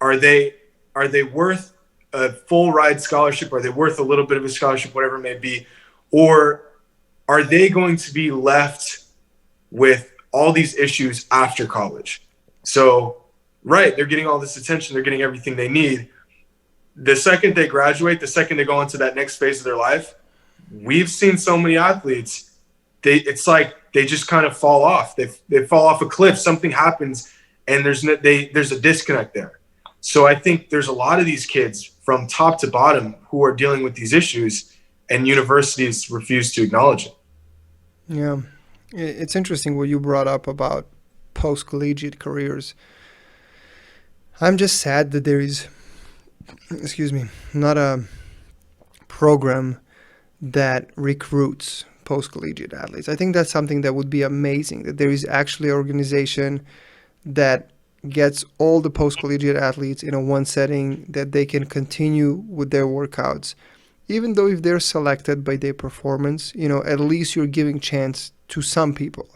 are they worth a full ride scholarship? Are they worth a little bit of a scholarship, whatever it may be? Or are they going to be left with all these issues after college? So, right, they're getting all this attention, they're getting everything they need. The second they graduate, the second they go into that next phase of their life, we've seen so many athletes, it's like they just kind of fall off. They fall off a cliff, something happens, and there's a disconnect there. So I think there's a lot of these kids from top to bottom who are dealing with these issues, and universities refuse to acknowledge it. Yeah, it's interesting what you brought up about post-collegiate careers. I'm just sad that there is, excuse me, not a program that recruits post-collegiate athletes. I think that's something that would be amazing, that there is actually an organization that gets all the post-collegiate athletes in a one setting, that they can continue with their workouts. Even though if they're selected by their performance, at least you're giving chance to some people.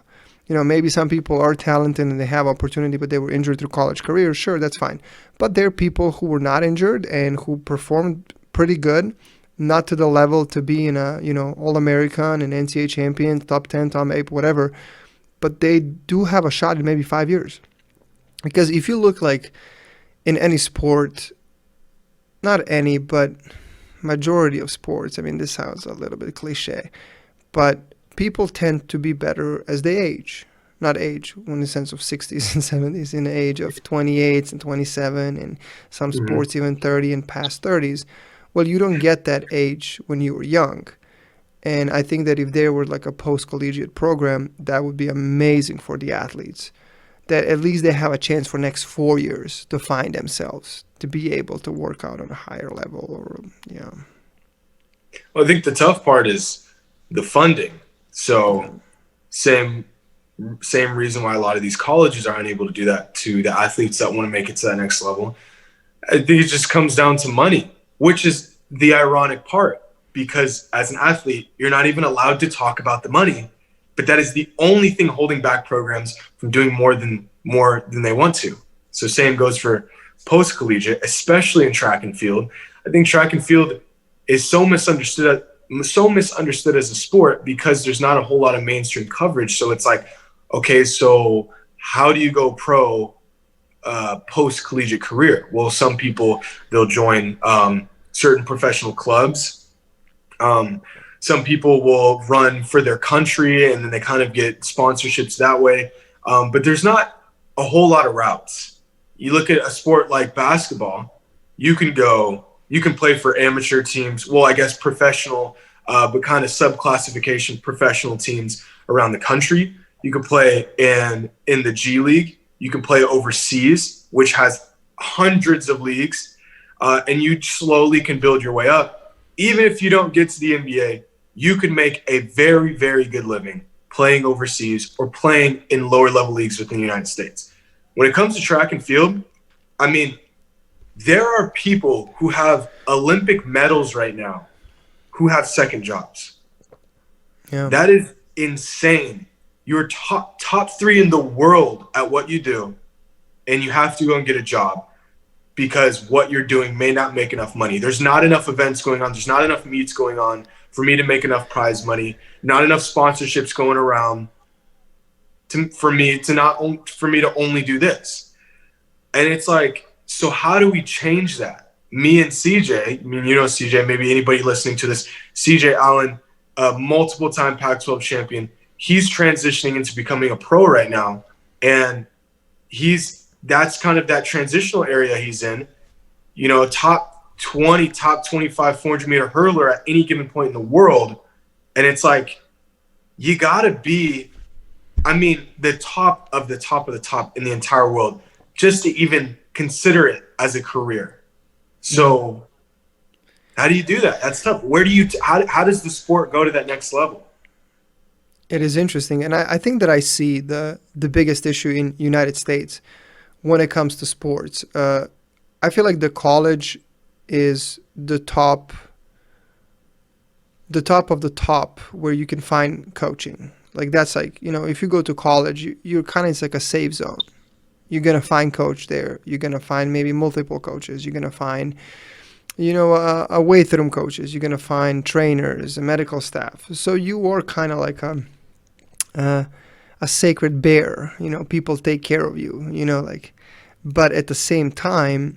Maybe some people are talented and they have opportunity, but they were injured through college careers. Sure, that's fine. But there are people who were not injured and who performed pretty good, not to the level to be in a, All-American and NCAA champion, top 10, top 8, whatever. But they do have a shot in maybe 5 years. Because if you look like in any sport, not any, but majority of sports, I mean, this sounds a little bit cliche, but people tend to be better as they age. Not age in the sense of 60s and 70s, in the age of 28s and 27, and some Mm-hmm. sports even 30 and past 30s. Well, you don't get that age when you were young. And I think that if there were like a post-collegiate program, that would be amazing for the athletes. that at least they have a chance for next 4 years to find themselves, to be able to work out on a higher level. Or yeah. Well, I think the tough part is the funding. Yeah. So same same reason why a lot of these colleges are unable to do that to the athletes that want to make it to that next level. I think it just comes down to money, which is the ironic part, because as an athlete, you're not even allowed to talk about the money, but that is the only thing holding back programs from doing more than they want to. So same goes for post-collegiate, especially in track and field. I think track and field is so misunderstood as a sport because there's not a whole lot of mainstream coverage. So it's like, okay, so how do you go pro post-collegiate career? Well, some people, they'll join certain professional clubs. Some people will run for their country and then they kind of get sponsorships that way. But there's not a whole lot of routes. You look at a sport like basketball, you can play for amateur teams. Well, I guess professional, but kind of sub-classification professional teams around the country. You can play in the G League. You can play overseas, which has hundreds of leagues, and you slowly can build your way up. Even if you don't get to the NBA, you can make a very, very good living playing overseas or playing in lower level leagues within the United States. When it comes to track and field, I mean, there are people who have Olympic medals right now who have second jobs. Yeah. That is insane. You're top three in the world at what you do, and you have to go and get a job because what you're doing may not make enough money. There's not enough events going on. There's not enough meets going on for me to make enough prize money. Not enough sponsorships going around for me to only do this. And it's like, so how do we change that? Me and CJ, I mean, you know CJ, maybe anybody listening to this, CJ Allen, a multiple-time Pac-12 champion, he's transitioning into becoming a pro right now. And that's kind of that transitional area he's in. You know, top 20, top 25 400-meter hurler at any given point in the world. And it's like, you got to be, I mean, the top of the top of the top in the entire world just to even consider it as a career. So how do you do that? That's tough. How does the sport go to that next level? It is interesting. And I think that I see the biggest issue in United States when it comes to sports. I feel like the college is the top of the top where you can find coaching. Like that's like, you know, if you go to college, you're kind of, it's like a safe zone. You're going to find coach there. You're going to find maybe multiple coaches. You're going to find, you know, a weight room coaches. You're going to find trainers and medical staff. So you are kind of like a sacred bear, you know, people take care of you, you know, like, but at the same time,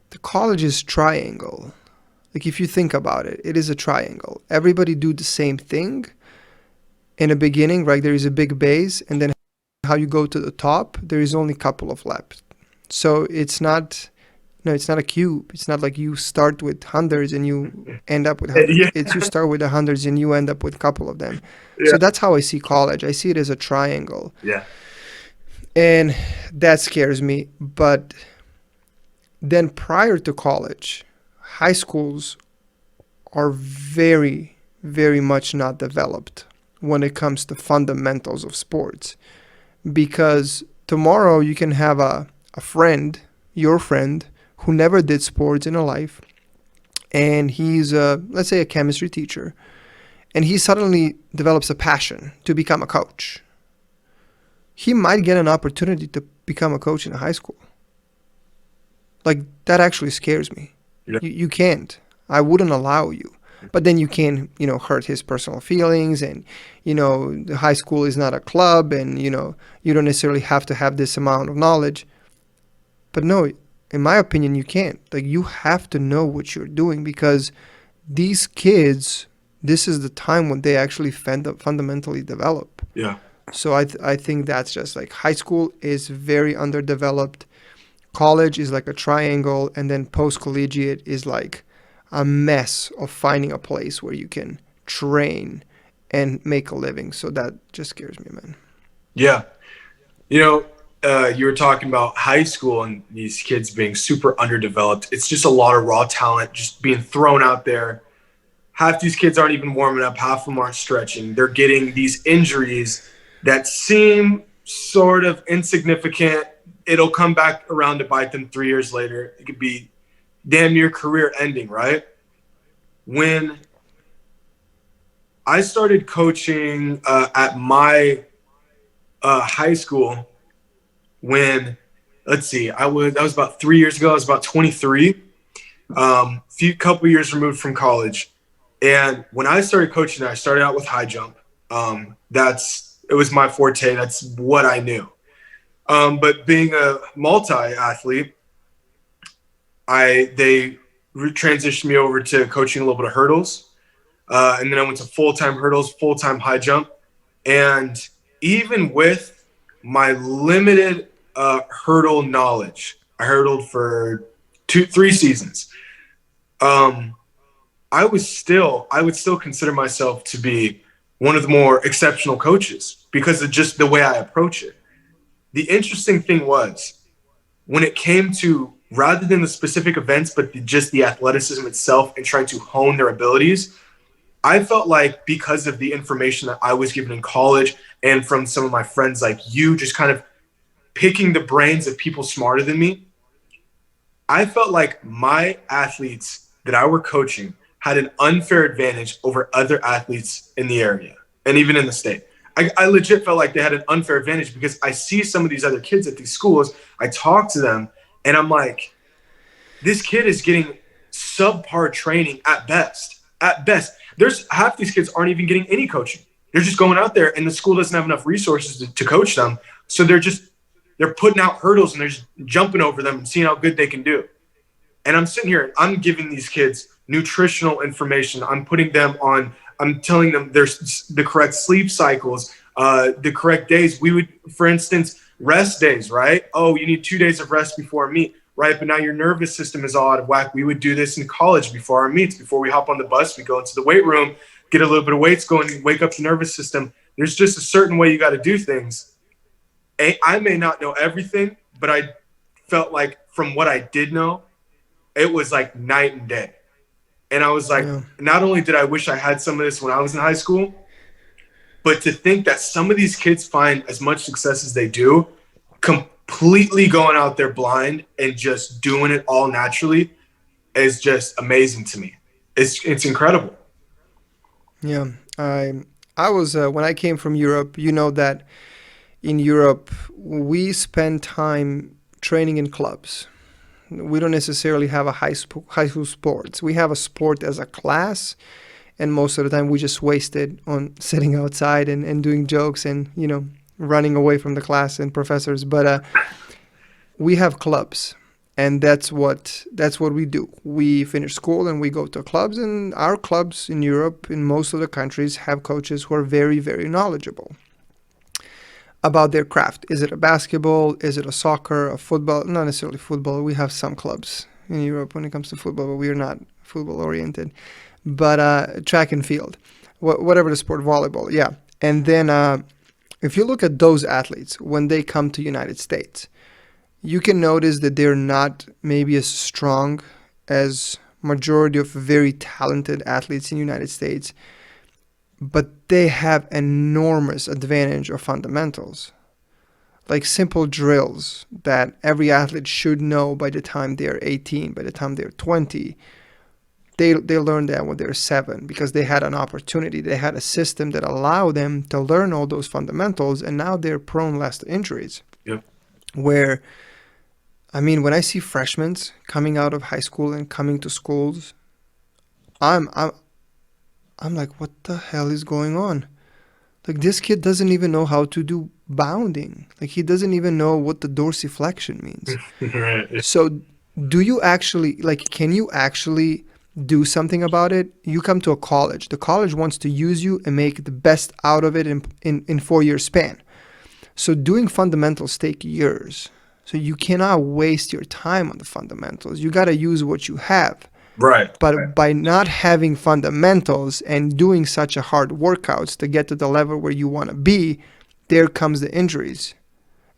the college is triangle. Like if you think about it, it is a triangle. Everybody do the same thing in the beginning, right? There is a big base, and then how you go to the top, there is only a couple of left. So it's not a cube. It's not like you start with hundreds and you end up with hundreds. Yeah. It's you start with the hundreds and you end up with a couple of them. Yeah. So that's how I see college. I see it as a triangle. Yeah. And that scares me. But then prior to college, high schools are very, very much not developed when it comes to fundamentals of sports. Because tomorrow you can have a friend, your friend, who never did sports in her life, and he's, let's say, a chemistry teacher, and he suddenly develops a passion to become a coach. He might get an opportunity to become a coach in a high school. Like, that actually scares me. Yeah. You can't. I wouldn't allow you. But then you can, you know, hurt his personal feelings, and, you know, the high school is not a club, and, you know, you don't necessarily have to have this amount of knowledge. But no, in my opinion, you can't. Like, you have to know what you're doing, because these kids, this is the time when they actually fundamentally develop. Yeah. So I think that's just like high school is very underdeveloped. College is like a triangle, and then post-collegiate is like a mess of finding a place where you can train and make a living. So that just scares me, man. Yeah. You know, you were talking about high school and these kids being super underdeveloped. It's just a lot of raw talent just being thrown out there. Half these kids aren't even warming up. Half of them aren't stretching. They're getting these injuries that seem sort of insignificant. It'll come back around to bite them 3 years later. It could be damn near career ending, right? When I started coaching at my high school, when let's see, that was about 3 years ago. I was about 23, couple years removed from college. And when I started coaching, I started out with high jump. It was my forte. That's what I knew. But being a multi-athlete, they transitioned me over to coaching a little bit of hurdles. And then I went to full-time hurdles, full-time high jump. And even with my limited hurdle knowledge, I hurdled for 3 seasons. I would still consider myself to be one of the more exceptional coaches because of just the way I approach it. The interesting thing was when it came to, rather than the specific events, but just the athleticism itself and trying to hone their abilities, I felt like because of the information that I was given in college and from some of my friends like you, just kind of picking the brains of people smarter than me, I felt like my athletes that I were coaching had an unfair advantage over other athletes in the area and even in the state. I legit felt like they had an unfair advantage because I see some of these other kids at these schools, I talk to them, and I'm like, this kid is getting subpar training at best. At best. There's half these kids aren't even getting any coaching. They're just going out there and the school doesn't have enough resources to coach them. So they're putting out hurdles and they're just jumping over them and seeing how good they can do. And I'm sitting here, I'm giving these kids nutritional information. I'm telling them there's the correct sleep cycles, the correct days. We would, for instance, rest days, right? Oh, you need 2 days of rest before a meet, right? But now your nervous system is all out of whack. We would do this in college before our meets. Before we hop on the bus, we go into the weight room, get a little bit of weights going, wake up the nervous system. There's just a certain way you got to do things. I may not know everything, but I felt like from what I did know, it was like night and day. And I was like, Not only did I wish I had some of this when I was in high school, but to think that some of these kids find as much success as they do, completely going out there blind and just doing it all naturally is just amazing to me. It's incredible. Yeah, I was when I came from Europe. You know that in Europe we spend time training in clubs. We don't necessarily have a high school sports. We have a sport as a class, and most of the time we just waste it on sitting outside and doing jokes and, running away from the class and professors. But we have clubs, and that's what we do. We finish school and we go to clubs, and our clubs in Europe, in most of the countries, have coaches who are very, very knowledgeable about their craft. Is it a basketball? Is it a soccer? A football? Not necessarily football. We have some clubs in Europe when it comes to football, but we are not football oriented. But track and field, whatever the sport, volleyball, yeah. And then if you look at those athletes when they come to United States, you can notice that they're not maybe as strong as majority of very talented athletes in the United States, but they have enormous advantage of fundamentals, like simple drills that every athlete should know by the time they're 18, by the time they're 20. They learn that when they're 7 because they had an opportunity. They had a system that allowed them to learn all those fundamentals, and now they're prone less to injuries. Yep. When I see freshmen coming out of high school and coming to schools, I'm like, what the hell is going on? Like, this kid doesn't even know how to do bounding. Like, he doesn't even know what the dorsiflexion means. Right. So do you actually, can you actually do something about it? You come to a college. The college wants to use you and make the best out of it in 4-year span. So doing fundamentals take years. So you cannot waste your time on the fundamentals. You got to use what you have. Right. But by not having fundamentals and doing such a hard workouts to get to the level where you want to be, there comes the injuries.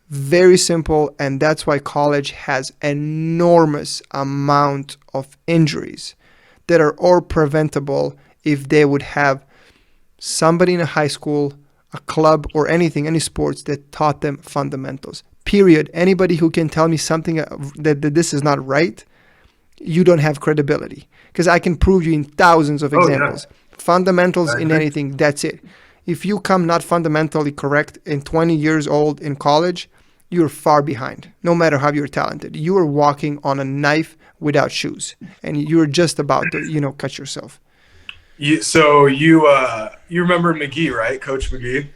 Very simple, and that's why college has enormous amount of injuries that are all preventable if they would have somebody in a high school, a club, or anything, any sports that taught them fundamentals. Period. Anybody who can tell me something that this is not right, you don't have credibility. Because I can prove you in thousands of Oh yeah, examples. Fundamentals I in agree. anything, that's it. If you come not fundamentally correct in 20 years old in college, you're far behind, no matter how you're talented. You are walking on a knife without shoes, and you're just about to, cut yourself. So you remember McGee, right, Coach McGee?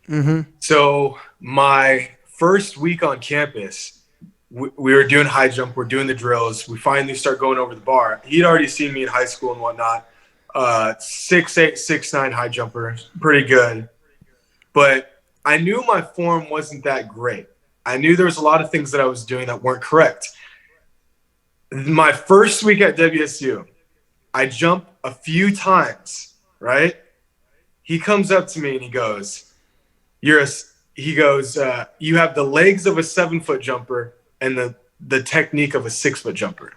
Mm-hmm. So my first week on campus, we were doing high jump. We're doing the drills. We finally start going over the bar. He'd already seen me in high school and whatnot. 6'8", 6'9" high jumper, pretty good. But I knew my form wasn't that great. I knew there was a lot of things that I was doing that weren't correct. My first week at WSU, I jump a few times, right? He comes up to me and he goes, "You're a," he goes, "You have the legs of a 7-foot jumper and the technique of a 6-foot jumper."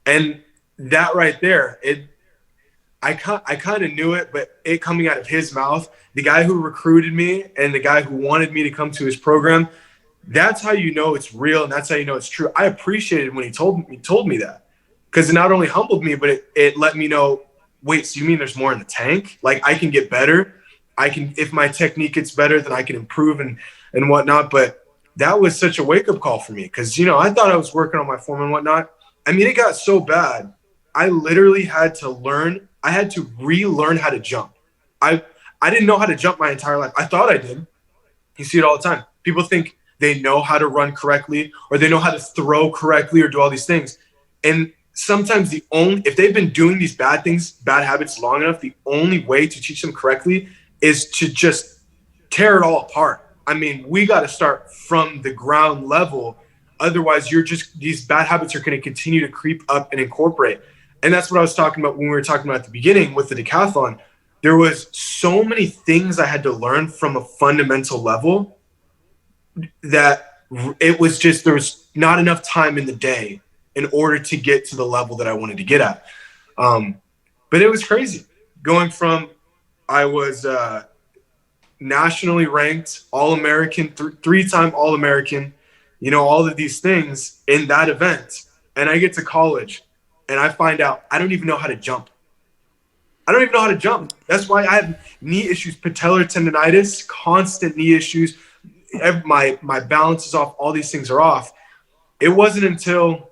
And that right there, I kind of knew it, but it coming out of his mouth, the guy who recruited me and the guy who wanted me to come to his program, that's how you know it's real and that's how you know it's true. I appreciated when he told me that, because it not only humbled me, but it let me know, wait, so you mean there's more in the tank? Like I can get better. I can, if my technique gets better, then I can improve and whatnot. But that was such a wake up call for me, because I thought I was working on my form and whatnot. I mean, it got so bad. I literally had to learn. I had to relearn how to jump. I I didn't know how to jump my entire life. I thought I did. You see it all the time. People think they know how to run correctly or they know how to throw correctly or do all these things. And sometimes if they've been doing these bad things, bad habits long enough, the only way to teach them correctly is to just tear it all apart. I mean, we got to start from the ground level. Otherwise, these bad habits are going to continue to creep up and incorporate. And that's what I was talking about when we were talking about at the beginning with the decathlon. There was so many things I had to learn from a fundamental level that it was just, there was not enough time in the day in order to get to the level that I wanted to get at. But it was crazy going from, I was nationally ranked All-American, three-time All-American, all of these things in that event. And I get to college and I find out I don't even know how to jump. I don't even know how to jump. That's why I have knee issues, patellar tendonitis, constant knee issues. My balance is off. All these things are off. It wasn't until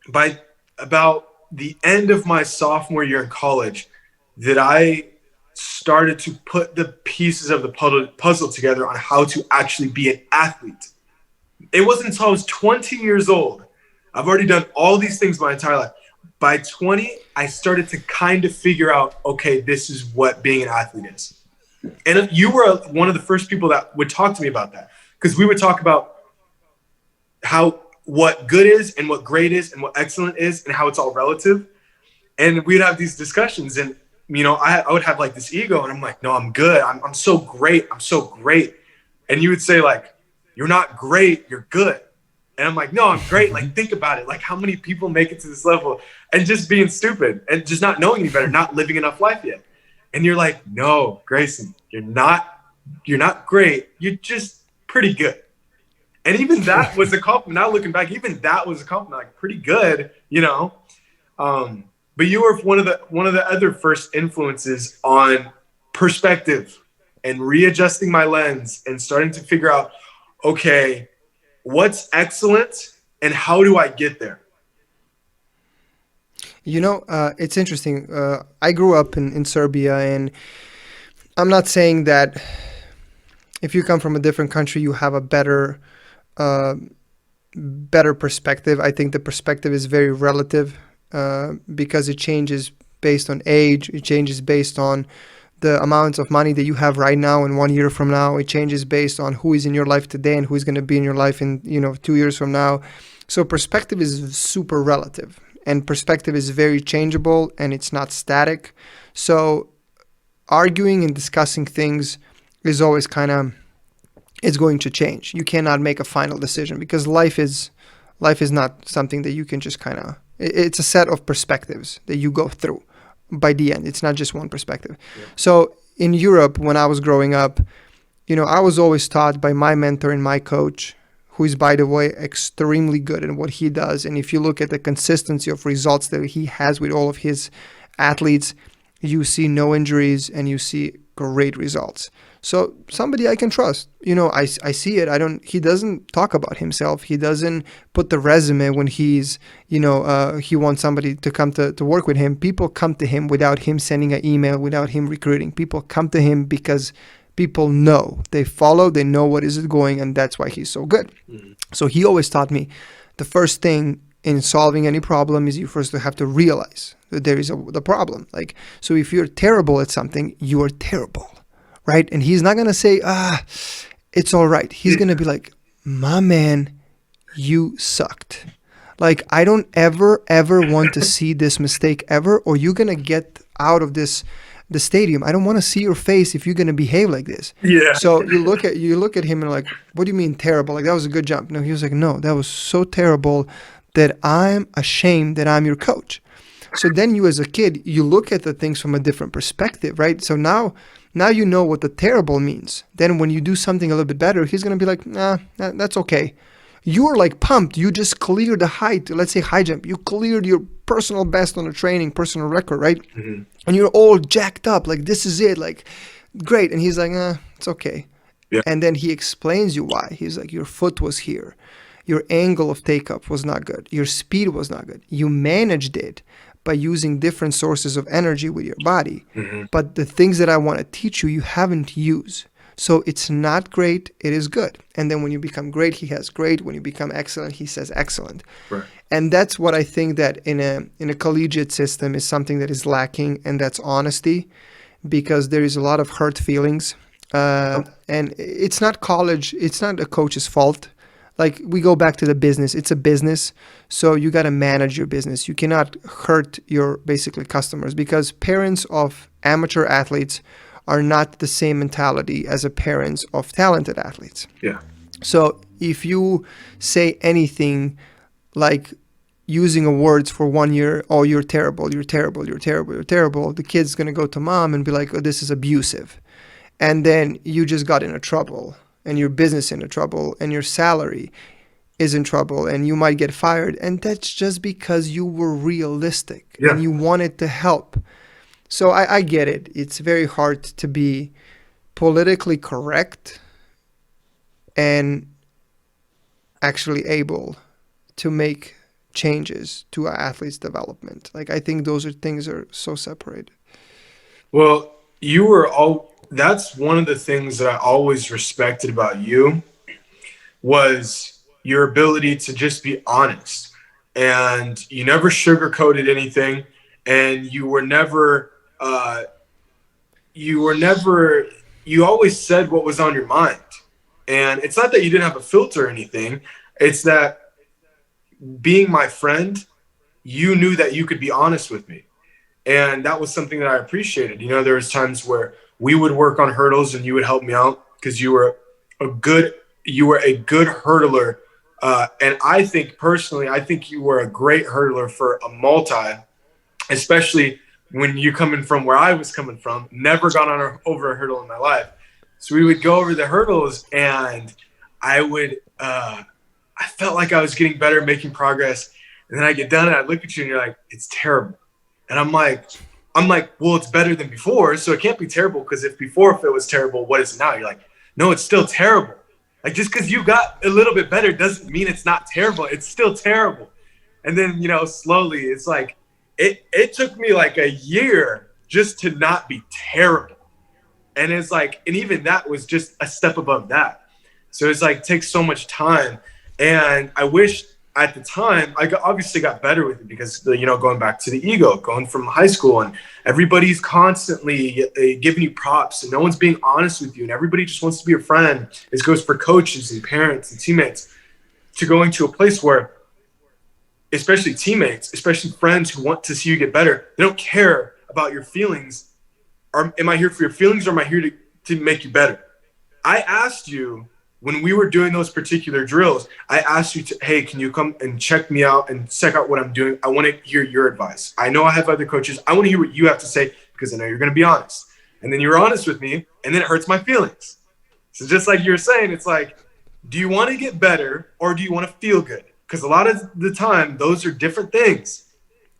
by about the end of my sophomore year in college that I started to put the pieces of the puzzle together on how to actually be an athlete. It wasn't until I was 20 years old. I've already done all these things my entire life. By 20, I started to kind of figure out, okay, this is what being an athlete is. And you were one of the first people that would talk to me about that, because we would talk about what good is and what great is and what excellent is and how it's all relative. And we'd have these discussions, and I would have like this ego, and I'm like, no, I'm good. I'm so great. I'm so great. And you would say like, you're not great. You're good. And I'm like, no, I'm great. Like, think about it. Like, how many people make it to this level and just being stupid and just not knowing any better, not living enough life yet. And you're like, no, Grayson, you're not great. You're just pretty good. And even that was a compliment. Now looking back, even that was a compliment. Like, pretty good, But you were one of the other first influences on perspective and readjusting my lens and starting to figure out, okay, what's excellent and how do I get there? It's interesting. I grew up in Serbia, and I'm not saying that if you come from a different country, you have a better perspective. I think the perspective is very relative because it changes based on age. It changes based on the amounts of money that you have right now and 1 year from now. It changes based on who is in your life today and who is going to be in your life in 2 years from now. So perspective is super relative, and perspective is very changeable, and it's not static. So arguing and discussing things is always kind of it's going to change. You cannot make a final decision because life is not something that you can just kind of. It's a set of perspectives that you go through. By the end, it's not just one perspective. Yeah. So in Europe, when I was growing up, I was always taught by my mentor and my coach, who is, by the way, extremely good in what he does. And if you look at the consistency of results that he has with all of his athletes, you see no injuries and you see great results. So somebody I can trust. I see it. He doesn't talk about himself. He doesn't put the resume when he wants somebody to come to work with him. People come to him without him sending an email, without him recruiting. People come to him because people know, they follow, they know what is it going, and that's why he's so good. Mm-hmm. So he always taught me the first thing in solving any problem is you first have to realize that there is the problem. Like, so if you're terrible at something, you are terrible, right? And he's not going to say, it's all right. He's going to be like, my man, you sucked. Like, I don't ever want to see this mistake ever, or you're going to get out of the stadium. I don't want to see your face if you're going to behave like this. Yeah. So you look at him and like, what do you mean terrible? Like, that was a good jump. No, he was like, no, that was so terrible that I'm ashamed that I'm your coach. So then you as a kid, you look at the things from a different perspective, right? So now you know what the terrible means. Then when you do something a little bit better, he's going to be like, nah, that's okay. You're like pumped. You just cleared the height. Let's say high jump. You cleared your personal best on a training, personal record, right? Mm-hmm. And you're all jacked up. Like, this is it. Like, great. And he's like, it's okay. Yeah. And then he explains you why. He's like, your foot was here. Your angle of take-up was not good. Your speed was not good. You managed it by using different sources of energy with your body. Mm-hmm. But the things that I want to teach you, you haven't used. So it's not great, it is good. And then when you become great, he has great. When you become excellent, he says excellent. Right. And that's what I think that in a collegiate system is something that is lacking, and that's honesty, because there is a lot of hurt feelings. And it's not college, it's not a coach's fault. Like, we go back to the business. It's a business, so you got to manage your business. You cannot hurt your basically customers, because parents of amateur athletes are not the same mentality as a parents of talented athletes. Yeah. So if you say anything like using a words for 1 year, oh, you're terrible, you're terrible, you're terrible, you're terrible, the kid's going to go to mom and be like, oh, this is abusive. And then you just got into trouble, and your business into trouble, and your salary is in trouble, and you might get fired. And that's just because you were realistic and you wanted to help. So I get it. It's very hard to be politically correct and actually able to make changes to an athlete's development. Like, I think those things are so separated. Well, that's one of the things that I always respected about you was your ability to just be honest. And you never sugarcoated anything, and you always said what was on your mind. And it's not that you didn't have a filter or anything. It's that being my friend, you knew that you could be honest with me. And that was something that I appreciated. There was times where we would work on hurdles and you would help me out because you were a good hurdler. And I think personally, you were a great hurdler for a multi, especially when you're coming from where I was coming from. Never gone over a hurdle in my life. So we would go over the hurdles, and I felt like I was getting better, making progress. And then I get done and I look at you and you're like, it's terrible. And I'm like, well, it's better than before, so it can't be terrible, because if it was terrible, what is it now? You're like, no, it's still terrible. Like, just because you got a little bit better doesn't mean it's not terrible. It's still terrible. And then, slowly, it's like, it took me like a year just to not be terrible. And it's like, and even that was just a step above that. So it's like, takes so much time. And I wish at the time, obviously got better with it, because, going back to the ego, going from high school, and everybody's constantly giving you props, and no one's being honest with you, and everybody just wants to be your friend. This goes for coaches and parents and teammates, to going to a place where, especially teammates, especially friends who want to see you get better, they don't care about your feelings. Am I here for your feelings, or am I here to make you better? I asked you when we were doing those particular drills, I asked you to, hey, can you come and check me out and check out what I'm doing? I want to hear your advice. I know I have other coaches. I want to hear what you have to say because I know you're going to be honest. And then you were honest with me, and then it hurts my feelings. So just like you were saying, it's like, do you want to get better or do you want to feel good? Because a lot of the time, those are different things.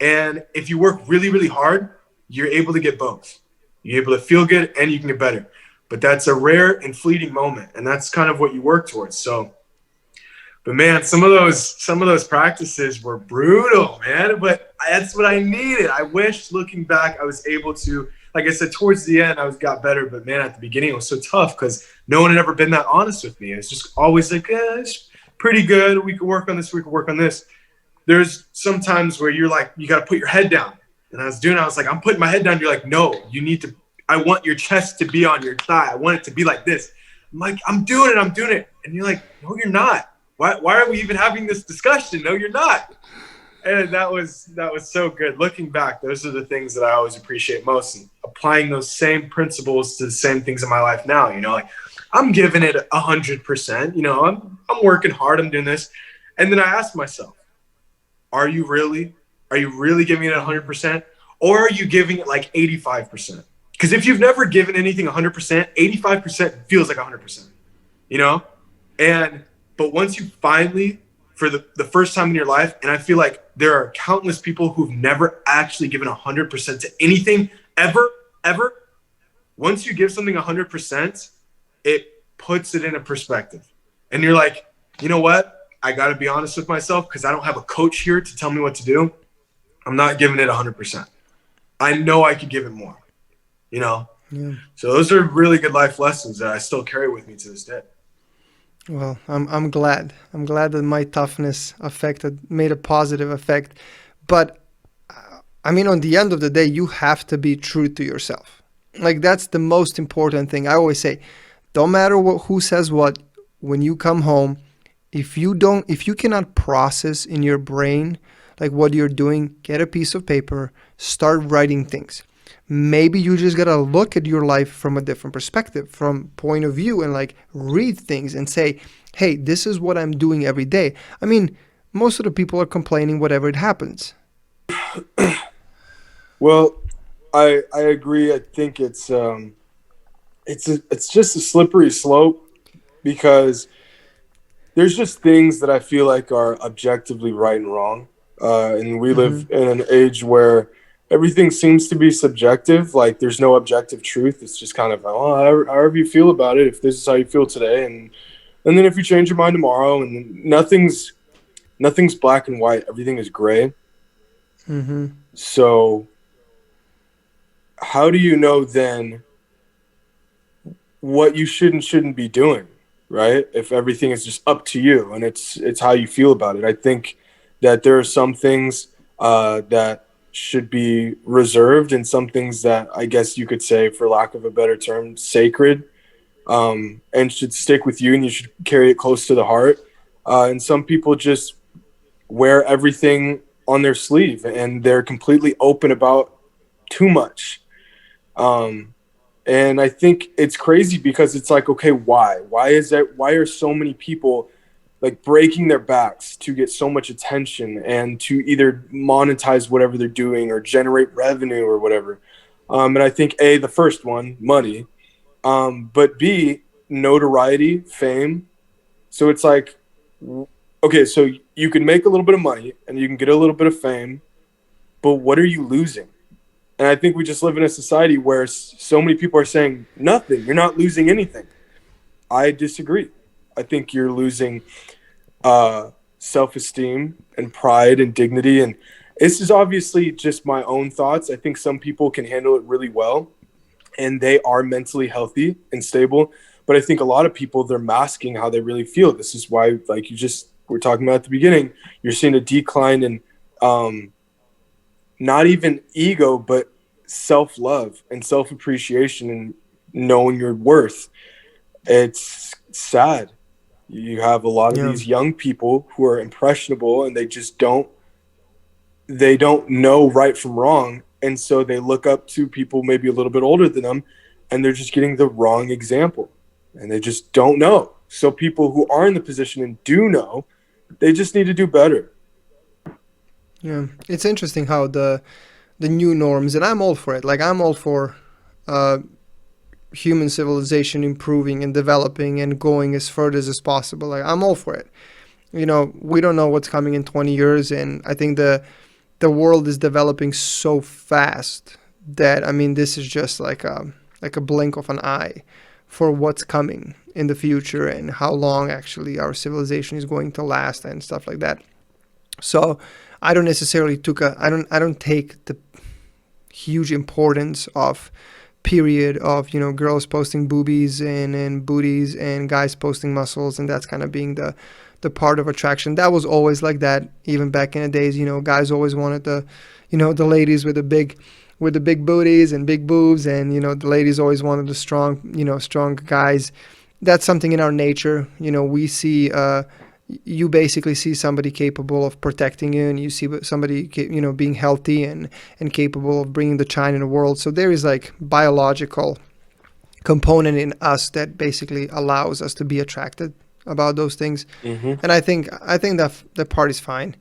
And if you work really, really hard, you're able to get both. You're able to feel good and you can get better. But that's a rare and fleeting moment. And that's kind of what you work towards. So, but man, some of those practices were brutal, man. But that's what I needed. I wish looking back, I was able to, like I said, towards the end, got better. But man, at the beginning, it was so tough because no one had ever been that honest with me. It's just always like, it's pretty good. We could work on this. We could work on this. There's some times where you're like, you got to put your head down. And I was like, I'm putting my head down. You're like, no, you need to, I want your chest to be on your thigh. I want it to be like this. I'm like, I'm doing it. And you're like, no, you're not. Why are we even having this discussion? No, you're not. And that was so good. Looking back, those are the things that I always appreciate most, and applying those same principles to the same things in my life now. You know, like I'm giving it 100%. You know, I'm working hard. I'm doing this. And then I ask myself, are you really giving it 100%? Or are you giving it like 85%? Because if you've never given anything 100%, 85% feels like 100%, you know? But once you finally, for the first time in your life, and I feel like there are countless people who've never actually given 100% to anything ever. Once you give something 100%, it puts it in a perspective. And you're like, you know what? I got to be honest with myself because I don't have a coach here to tell me what to do. I'm not giving it 100%. I know I could give it more, you know? Yeah. So those are really good life lessons that I still carry with me to this day. Well, I'm glad. I'm glad that my toughness made a positive effect. But I mean, on the end of the day, you have to be true to yourself. Like that's the most important thing. I always say, don't matter who says what. When you come home, if you cannot process in your brain like what you're doing, get a piece of paper, start writing things. Maybe you just gotta look at your life from a different perspective, from point of view, and like read things and say, hey, this is what I'm doing every day. I mean, most of the people are complaining whatever it happens. Well, I agree. I think it's just a slippery slope because there's just things that I feel like are objectively right and wrong. And we live in an age where everything seems to be subjective. Like there's no objective truth. It's just kind of, however you feel about it, if this is how you feel today. And then if you change your mind tomorrow, and nothing's black and white. Everything is gray. Mm-hmm. So how do you know then what you should and shouldn't be doing, right? If everything is just up to you and it's how you feel about it. I think that there are some things that should be reserved and some things that I guess you could say, for lack of a better term, sacred, and should stick with you and you should carry it close to the heart. And some people just wear everything on their sleeve and they're completely open about too much. And I think it's crazy because it's like, okay, why? Why are so many people like breaking their backs to get so much attention and to either monetize whatever they're doing or generate revenue or whatever? And I think A, the first one, money, but B, notoriety, fame. So it's like, okay, so you can make a little bit of money and you can get a little bit of fame, but what are you losing? And I think we just live in a society where so many people are saying nothing. You're not losing anything. I disagree. I think you're losing self-esteem and pride and dignity. And this is obviously just my own thoughts. I think some people can handle it really well and they are mentally healthy and stable. But I think a lot of people, they're masking how they really feel. This is why, like we're talking about at the beginning, you're seeing a decline in not even ego, but self-love and self-appreciation and knowing your worth. It's sad. You have a lot of these young people who are impressionable and they just don't know right from wrong. And so they look up to people maybe a little bit older than them and they're just getting the wrong example and they just don't know. So people who are in the position and do know, they just need to do better. Yeah, it's interesting how the new norms, and I'm all for it. Like I'm all for uh, human civilization improving and developing and going as further as possible. Like I'm all for it. You know, we don't know what's coming in 20 years, and I think the world is developing so fast that I mean this is just like a blink of an eye for what's coming in the future and how long actually our civilization is going to last and stuff like that. So I don't necessarily I don't take the huge importance of period of girls posting boobies and booties and guys posting muscles, and that's kind of being the part of attraction. That was always like that even back in the days. Guys always wanted the ladies with the big booties and big boobs, and the ladies always wanted the strong guys. That's something in our nature. We see you basically see somebody capable of protecting you, and you see somebody being healthy and capable of bringing the shine in the world. So there is like biological component in us that basically allows us to be attracted about those things. Mm-hmm. And I think that part is fine,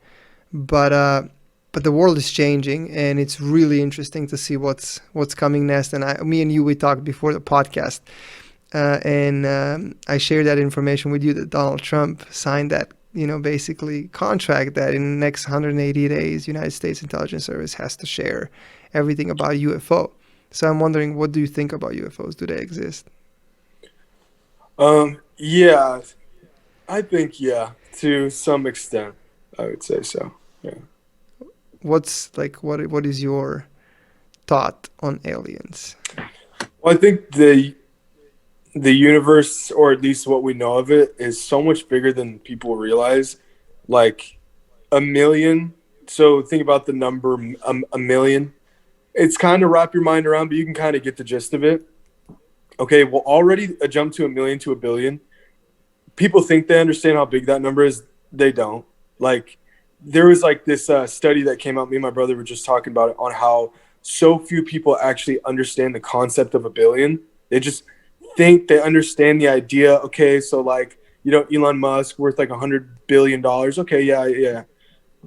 but the world is changing, and it's really interesting to see what's coming next. And me and you, we talked before the podcast, and I shared that information with you that Donald Trump signed that basically contract that in the next 180 days, United States Intelligence Service has to share everything about UFO. So I'm wondering, what do you think about UFOs? Do they exist? Yeah, I think, yeah, to some extent, I would say so. Yeah. What's like what is your thought on aliens? Well, I think the universe, or at least what we know of it, is so much bigger than people realize. Like a million. So think about the number a million. It's kind of wrap your mind around, but you can kind of get the gist of it. Okay, well, already a jump to a million to a billion. People think they understand how big that number is. They don't. Like there was like this study that came out. Me and my brother were just talking about it on how so few people actually understand the concept of a billion. They just think they understand the idea. Okay, so like Elon Musk worth like $100 billion. Okay, yeah, yeah,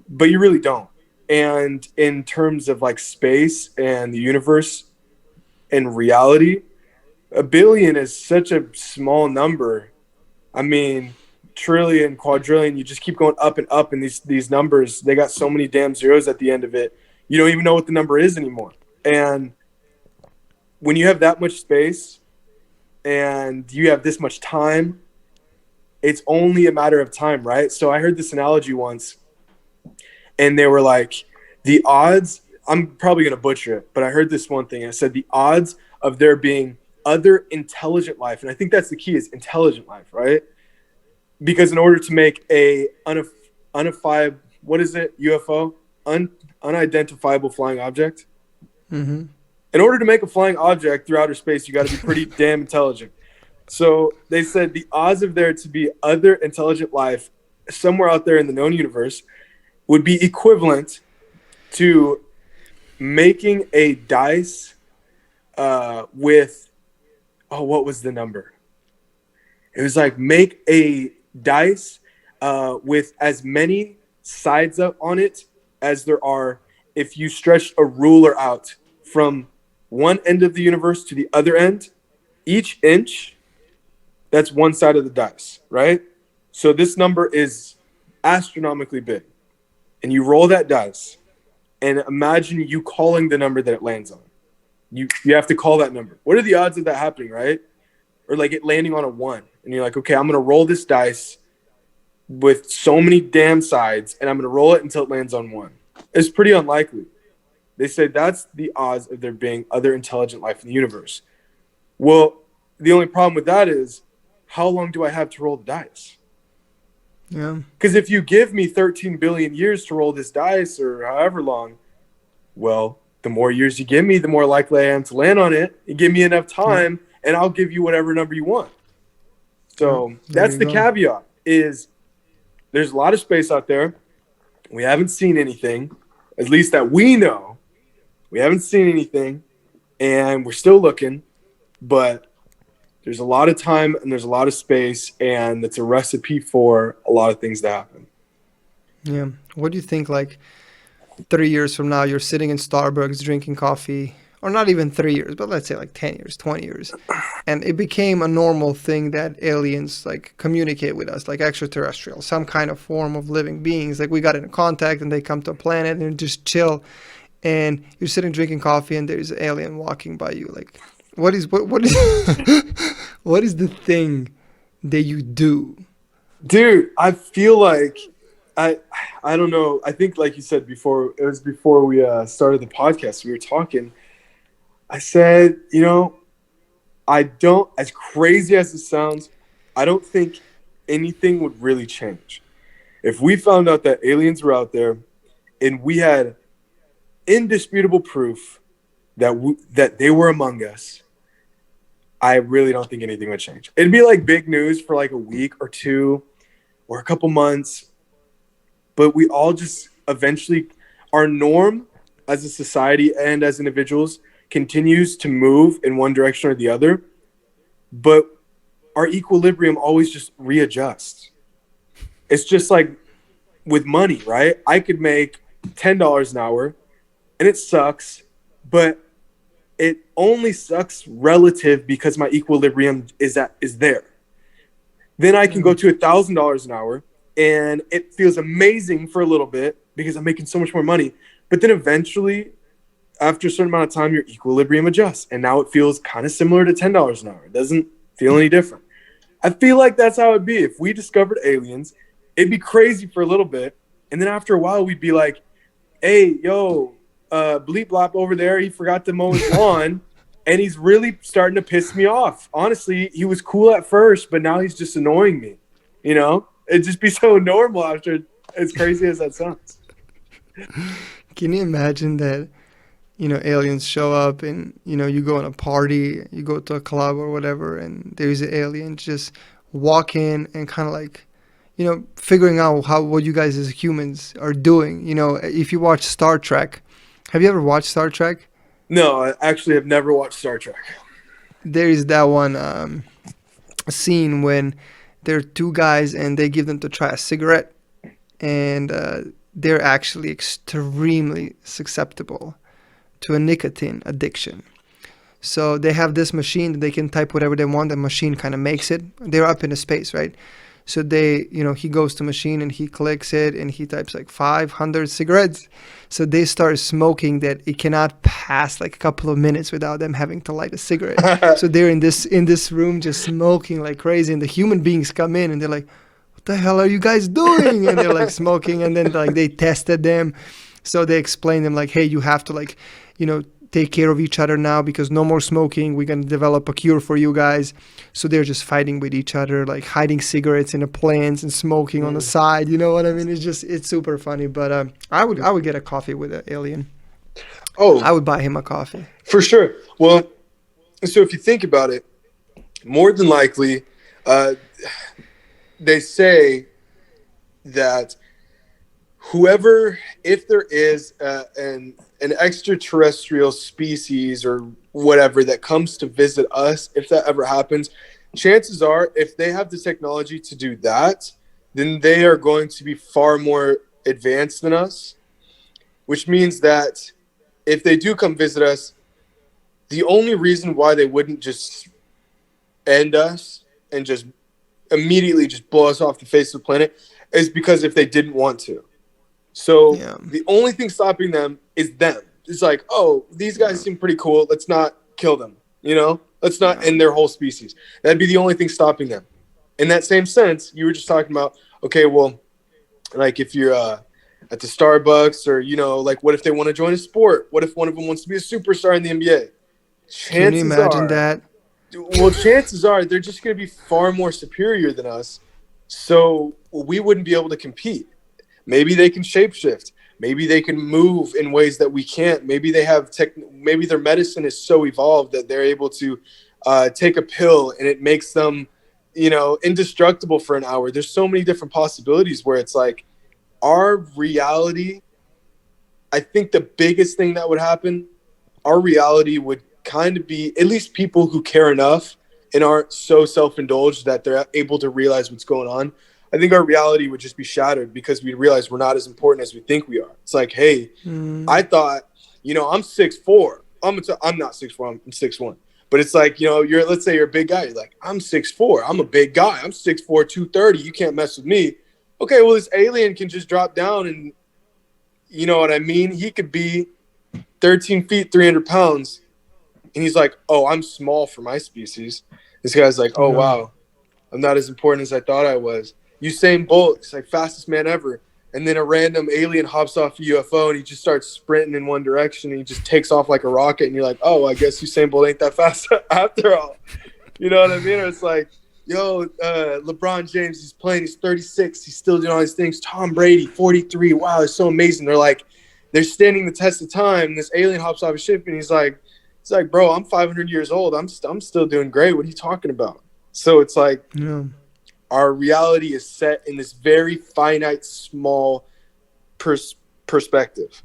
but you really don't. And in terms of like space and the universe and reality, a billion is such a small number. I mean, trillion, quadrillion, you just keep going up and up, and these numbers, they got so many damn zeros at the end of it. You don't even know what the number is anymore. And when you have that much space and you have this much time, it's only a matter of time, right? So I heard this analogy once, and they were like, the odds, I'm probably going to butcher it, but I heard this one thing. I said the odds of there being other intelligent life, and I think that's the key, is intelligent life, right? Because in order to make a unified, what is it, UFO, unidentifiable flying object, Mm-hmm. in order to make a flying object through outer space, you got to be pretty damn intelligent. So they said the odds of there to be other intelligent life somewhere out there in the known universe would be equivalent to making a dice with, oh, what was the number? It was like make a dice with as many sides up on it as there are if you stretch a ruler out from one end of the universe to the other end. Each inch, that's one side of the dice, right? So this number is astronomically big. And you roll that dice, and imagine you calling the number that it lands on. You have to call that number. What are the odds of that happening, right? Or like it landing on a one. And you're like, okay, I'm going to roll this dice with so many damn sides, and I'm going to roll it until it lands on one. It's pretty unlikely. They say that's the odds of there being other intelligent life in the universe. Well, the only problem with that is, how long do I have to roll the dice? Yeah. Because if you give me 13 billion years to roll this dice, or however long, well, the more years you give me, the more likely I am to land on it. You give me enough Yeah. time, and I'll give you whatever number you want. Yeah. So There that's you the go. caveat, is there's a lot of space out there. We haven't seen anything, at least that we know. We haven't seen anything, and we're still looking. But There's a lot of time and there's a lot of space, and it's a recipe for a lot of things to happen. Yeah. What do you think, like, 3 years from now, you're sitting in Starbucks drinking coffee, or not even 3 years, but let's say like 10 years, 20 years, and it became a normal thing that aliens like communicate with us, like extraterrestrial, some kind of form of living beings. Like we got into contact and they come to a planet and just chill, and you're sitting drinking coffee and there's an alien walking by you. Like, what is what is the thing that you do? Dude, I feel like I I don't know. I think like you said before, it was before we started the podcast. We were talking. I said, I don't. As crazy as it sounds, I don't think anything would really change if we found out that aliens were out there and we had indisputable proof that they were among us. I really don't think anything would change. It'd be like big news for like a week or two or a couple months, but we all just eventually, our norm as a society and as individuals continues to move in one direction or the other, but our equilibrium always just readjusts. It's just like with money, right? I could make $10 an hour and it sucks, but it only sucks relative because my equilibrium is there. Then I can go to $1,000 an hour and it feels amazing for a little bit because I'm making so much more money. But then eventually, after a certain amount of time, your equilibrium adjusts. And now it feels kind of similar to $10 an hour. It doesn't feel any different. I feel like that's how it'd be. If we discovered aliens, it'd be crazy for a little bit. And then after a while, we'd be like, hey, yo, bleep blop over there, he forgot to mow his lawn. And he's really starting to piss me off. Honestly, he was cool at first, but now he's just annoying me. It'd just be so normal after, as crazy as that sounds. Can you imagine that, aliens show up and, you go on a party, you go to a club or whatever, and there's an alien just walk in and kind of like, figuring out what you guys as humans are doing. If you watch Star Trek, have you ever watched Star Trek? No, I actually have never watched Star Trek. There is that one scene when there are two guys and they give them to try a cigarette, and they're actually extremely susceptible to a nicotine addiction. So they have this machine that they can type whatever they want. The machine kind of makes it. They're up in a space, right? So he goes to machine and he clicks it and he types like 500 cigarettes. So they start smoking that it cannot pass like a couple of minutes without them having to light a cigarette. So they're in this room just smoking like crazy, and the human beings come in and they're like, "What the hell are you guys doing?" And they're like smoking, and then like they tested them. So they explain them like, "Hey, you have to like, take care of each other now because no more smoking. We're going to develop a cure for you guys." So they're just fighting with each other, like hiding cigarettes in the plants and smoking on the side. You know what I mean? It's super funny. But I would get a coffee with an alien. Oh, I would buy him a coffee. for sure. Well, so if you think about it, more than likely, they say that if there is an extraterrestrial species or whatever that comes to visit us, if that ever happens, chances are, if they have the technology to do that, then they are going to be far more advanced than us, which means that if they do come visit us, the only reason why they wouldn't just end us and just immediately just blow us off the face of the planet is because if they didn't want to. So Yeah. the only thing stopping them is them. It's like, oh, these guys seem pretty cool. Let's not kill them. Let's not end their whole species. That'd be the only thing stopping them. In that same sense, you were just talking about, okay, well, like if you're at the Starbucks or, like what if they want to join a sport? What if one of them wants to be a superstar in the NBA? Can you imagine that? Well, chances are they're just going to be far more superior than us. So we wouldn't be able to compete. Maybe they can shapeshift. Maybe they can move in ways that we can't. Maybe they have maybe their medicine is so evolved that they're able to take a pill and it makes them, indestructible for an hour. There's so many different possibilities where it's like our reality. I think the biggest thing that would happen, our reality would kind of be, at least people who care enough and aren't so self-indulged that they're able to realize what's going on, I think our reality would just be shattered because we realize we're not as important as we think we are. It's like, hey, I Mm, thought, I'm 6'4". I'm not 6'4", I'm 6'1". But it's like, let's say you're a big guy. You're like, I'm 6'4". I'm a big guy. I'm 6'4", 230. You can't mess with me. Okay, well, this alien can just drop down and, you know what I mean? He could be 13 feet, 300 pounds. And he's like, oh, I'm small for my species. This guy's like, oh, yeah. wow, I'm not as important as I thought I was. Usain Bolt, like fastest man ever. And then a random alien hops off a UFO and he just starts sprinting in one direction and he just takes off like a rocket. And you're like, oh, I guess Usain Bolt ain't that fast after all. You know what I mean? Or it's like, LeBron James, he's playing, he's 36, he's still doing all these things. Tom Brady, 43. Wow, it's so amazing. They're standing the test of time. This alien hops off a ship and he's like, bro, I'm 500 years old. I'm still doing great. What are you talking about? So it's like Yeah. our reality is set in this very finite, small perspective.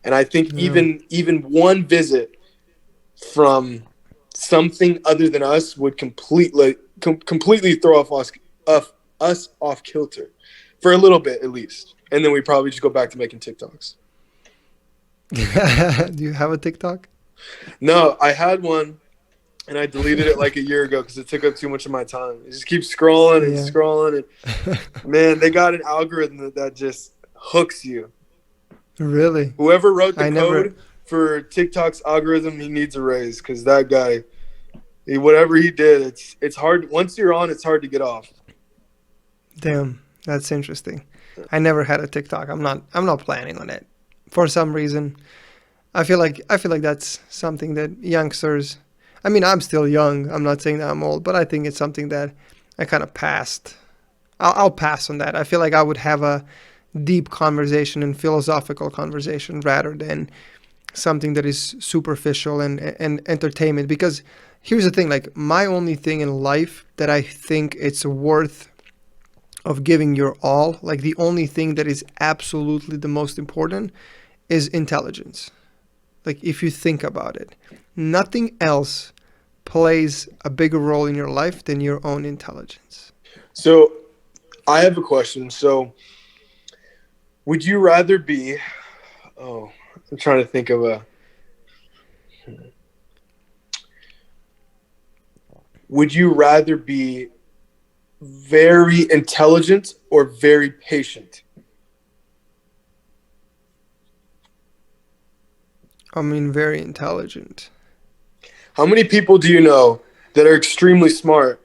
And I think Yeah. even one visit from something other than us would completely throw us off kilter for a little bit at least. And then we probably just go back to making TikToks. Do you have a TikTok? No, I had one and I deleted it like a year ago because it took up too much of my time. It just keeps scrolling and Yeah. scrolling, and man, they got an algorithm that just hooks you. Really? Whoever wrote the I never. code for TikTok's algorithm, he needs a raise because that guy, whatever he did, it's hard. Once you're on, it's hard to get off. Damn, that's interesting. I never had a TikTok. I'm not planning on it. For some reason, I feel like that's something that youngsters. I mean, I'm still young. I'm not saying that I'm old, but I think it's something that I kind of passed. I'll pass on that. I feel like I would have a deep conversation and philosophical conversation rather than something that is superficial and entertainment. Because here's the thing, like my only thing in life that I think it's worth of giving your all, like the only thing that is absolutely the most important is intelligence. Like if you think about it, nothing else plays a bigger role in your life than your own intelligence. So I have a question. So would you rather be? Oh, I'm trying to think of a. Would you rather be very intelligent or very patient? I mean, very intelligent. How many people do you know that are extremely smart,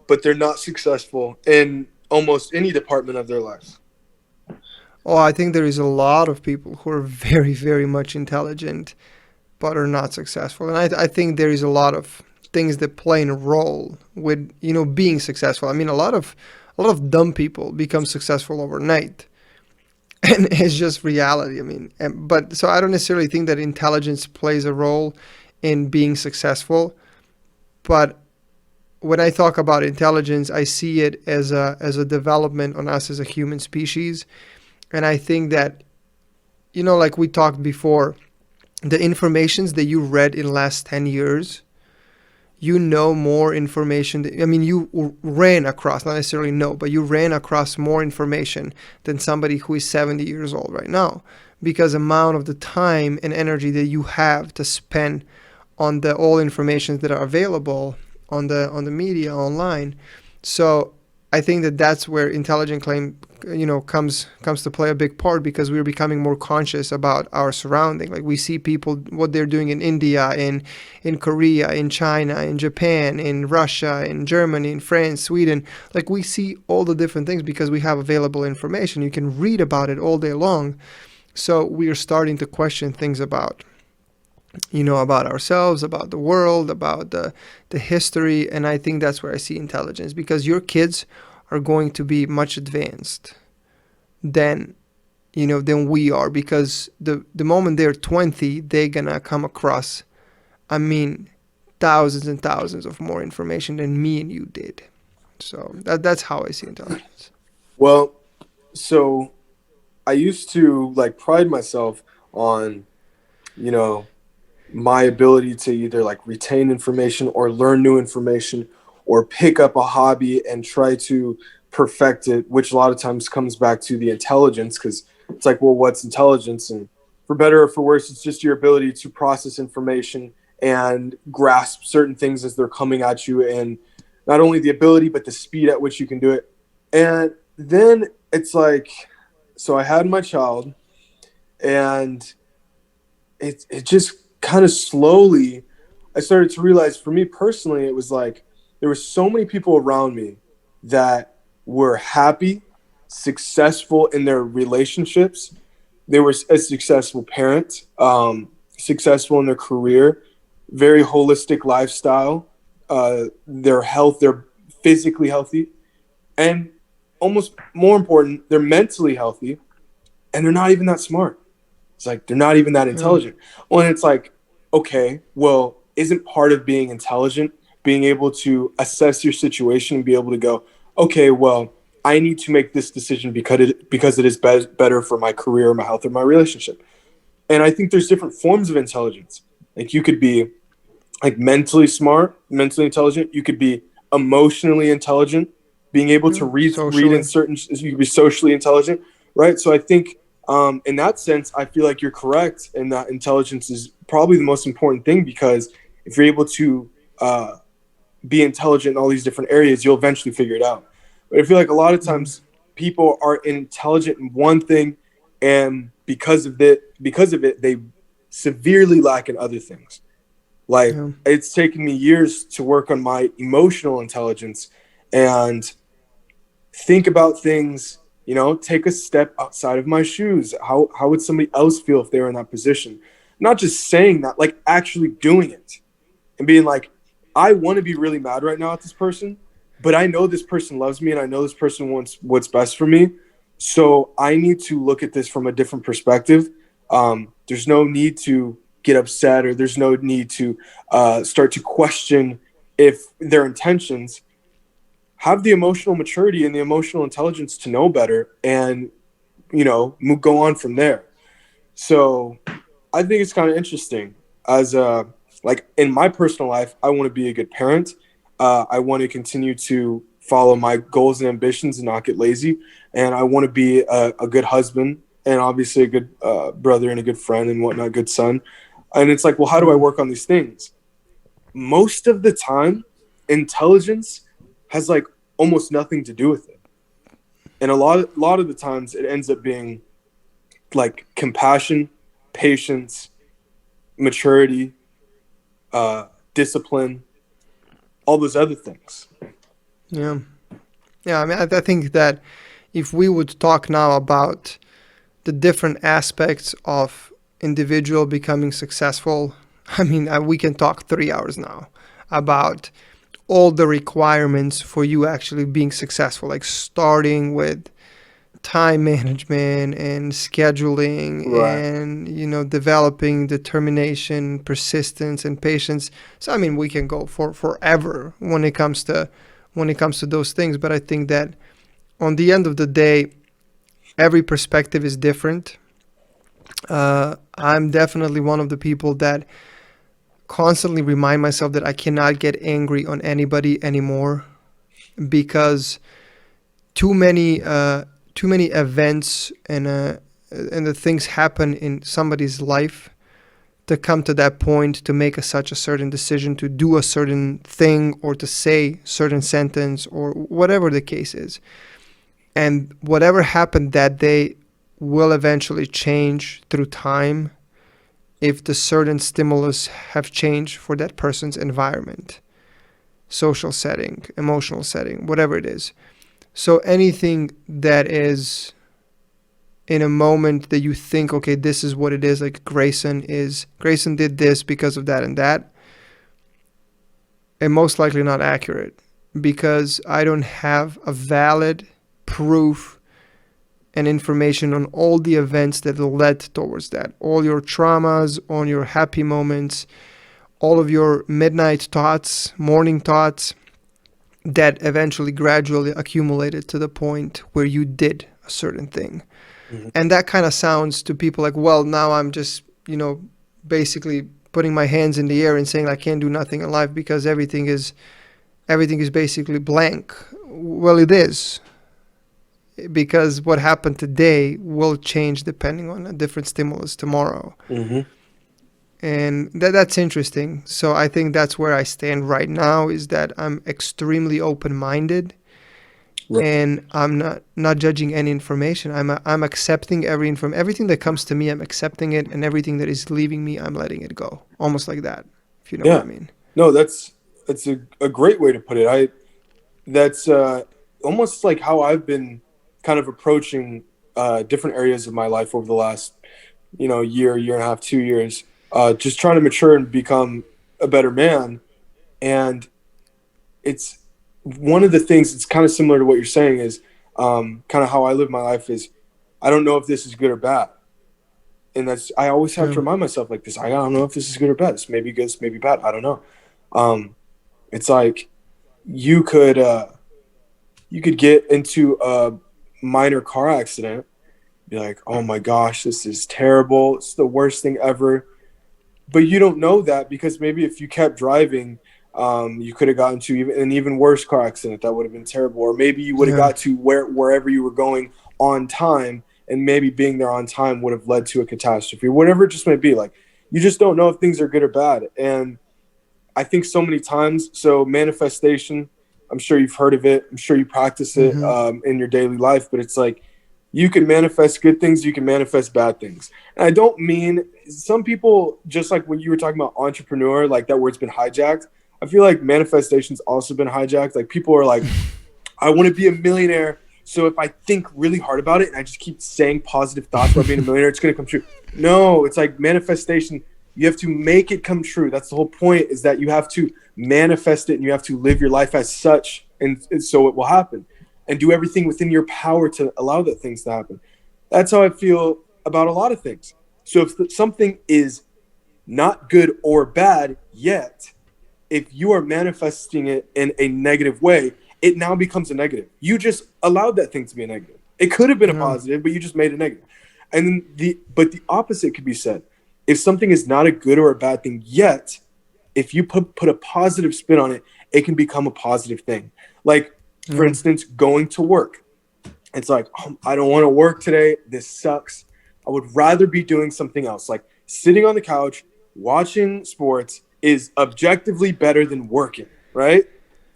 but they're not successful in almost any department of their life? Oh, I think there is a lot of people who are very, very much intelligent but are not successful. And I think there is a lot of things that play in a role with being successful. I mean, a lot of dumb people become successful overnight, and it's just reality. I mean, but so I don't necessarily think that intelligence plays a role in being successful. But when I talk about intelligence, I see it as a development on us as a human species, and I think that like we talked before, the informations that you read in the last 10 years, you know more information. I mean, you ran across, not necessarily know, but you ran across more information than somebody who is 70 years old right now, because amount of the time and energy that you have to spend on the all information that are available on the media online. So I think that that's where intelligent claim comes to play a big part, because we're becoming more conscious about our surrounding. Like we see people what they're doing in India, in Korea, in China, in Japan, in Russia, in Germany, in France, Sweden. Like we see all the different things because we have available information. You can read about it all day long. So we are starting to question things about ourselves, about the world, about the history. And I think that's where I see intelligence, because your kids are going to be much advanced than than we are, because the moment they're 20, they're gonna come across, I mean, thousands and thousands of more information than me and you did. So that's how I see intelligence. Well, so I used to like pride myself on, you know, my ability to either like retain information or learn new information or pick up a hobby and try to perfect it, which a lot of times comes back to the intelligence, because it's like, well, what's intelligence? And for better or for worse, it's just your ability to process information and grasp certain things as they're coming at you, and not only the ability but the speed at which you can do it. And then it's like, so I had my child, and it just kind of slowly, I started to realize, for me personally, it was like there were so many people around me that were happy, successful in their relationships. They were a successful parent, successful in their career, very holistic lifestyle. Their health, they're physically healthy, and almost more important, they're mentally healthy, and they're not even that smart. It's like they're not even that Yeah. intelligent. Well, and it's like, okay, well, isn't part of being intelligent being able to assess your situation and be able to go, okay, well, I need to make this decision because it is better for my career, my health, or my relationship. And I think there's different forms of intelligence. Like you could be like mentally smart, mentally intelligent. You could be emotionally intelligent, being able Yeah. to read in Socially. certain. You could be socially intelligent, right? So I think in that sense, I feel like you're correct, and that intelligence is probably the most important thing, because if you're able to be intelligent in all these different areas, you'll eventually figure it out. But I feel like a lot of Mm. times people are intelligent in one thing, and because of it, they severely lack in other things. Like Yeah. it's taken me years to work on my emotional intelligence and think about things, take a step outside of my shoes. How would somebody else feel if they were in that position? Not just saying that, like actually doing it and being like, I want to be really mad right now at this person, but I know this person loves me and I know this person wants what's best for me. So I need to look at this from a different perspective. There's no need to get upset, or there's no need to start to question if their intentions. Have the emotional maturity and the emotional intelligence to know better, and go on from there. So I think it's kind of interesting. As like in my personal life, I want to be a good parent. I want to continue to follow my goals and ambitions and not get lazy. And I want to be a good husband, and obviously a good brother and a good friend and whatnot, good son. And it's like, well, how do I Yeah. work on these things? Most of the time, intelligence has like almost nothing to do with it. And a lot of the times it ends up being like compassion, patience, maturity, discipline, all those other things. Yeah. Yeah. I mean, I think that if we would talk now about the different aspects of individual becoming successful, I mean, we can talk 3 hours now about all the requirements for you actually being successful, like starting with time management and scheduling Right. and developing determination, persistence, and patience. So I mean, we can go for forever when it comes to those things, but I think that on the end of the day, every perspective is different. I'm definitely one of the people that constantly remind myself that I cannot get angry on anybody anymore, because too many events and the things happen in somebody's life to come to that point to make such a certain decision, to do a certain thing, or to say certain sentence, or whatever the case is. And whatever happened that day will eventually change through time if the certain stimulus have changed for that person's environment, social setting, emotional setting, whatever it is. So anything that is in a moment that you think, okay, this is what it is, like Grayson did this because of that and that, and most likely not accurate, because I don't have a valid proof and information on all the events that led towards that, all your traumas, on your happy moments, all of your midnight thoughts, morning thoughts, that eventually gradually accumulated to the point where you did a certain thing. Mhm. And that kind of sounds to people like, well, now I'm just, basically putting my hands in the air and saying I can't do nothing in life because everything is basically blank. Well, it is, because what happened today will change depending on a different stimulus tomorrow. Mm-hmm. And that's interesting. So I think that's where I stand right now, is that I'm extremely open-minded, Right. and I'm not judging any information. I'm accepting everything that comes to me. I'm accepting it, and everything that is leaving me, I'm letting it go. Almost like that, if you know what I Yeah. mean. No, that's a great way to put it. That's almost like how I've been kind of approaching different areas of my life over the last, year and a half, 2 years, just trying to mature and become a better man. And it's one of the things that's kind of similar to what you're saying is kind of how I live my life is I don't know if this is good or bad. And I always have Yeah. to remind myself like this. I don't know if this is good or bad. This may be good, this may be bad. I don't know. It's like you could get into a minor car accident, be like, oh my gosh, this is terrible. It's the worst thing ever. But you don't know that because maybe if you kept driving, you could have gotten to an even worse car accident that would have been terrible. Or maybe you would have Yeah. got to wherever you were going on time, and maybe being there on time would have led to a catastrophe, whatever it just might be. Like, you just don't know if things are good or bad. And I think so many times, so manifestation, I'm sure you've heard of it. I'm sure you practice it in your daily life, but it's like you can manifest good things, you can manifest bad things. And I don't mean some people, just like when you were talking about entrepreneur, like that word's been hijacked. I feel like manifestation's also been hijacked. Like people are like, I want to be a millionaire. So if I think really hard about it and I just keep saying positive thoughts about being a millionaire, it's going to come true. No, it's like manifestation. You have to make it come true. That's the whole point, is that you have to manifest it and you have to live your life as such. And so it will happen, and do everything within your power to allow that things to happen. That's how I feel about a lot of things. So if something is not good or bad yet, if you are manifesting it in a negative way, it now becomes a negative. You just allowed that thing to be a negative. It could have been a positive, but you just made it negative. And then the opposite could be said. If something is not a good or a bad thing yet, if you put a positive spin on it, it can become a positive thing. Like, for instance, going to work. It's like, oh, I don't want to work today. This sucks. I would rather be doing something else. Like sitting on the couch, watching sports is objectively better than working, right?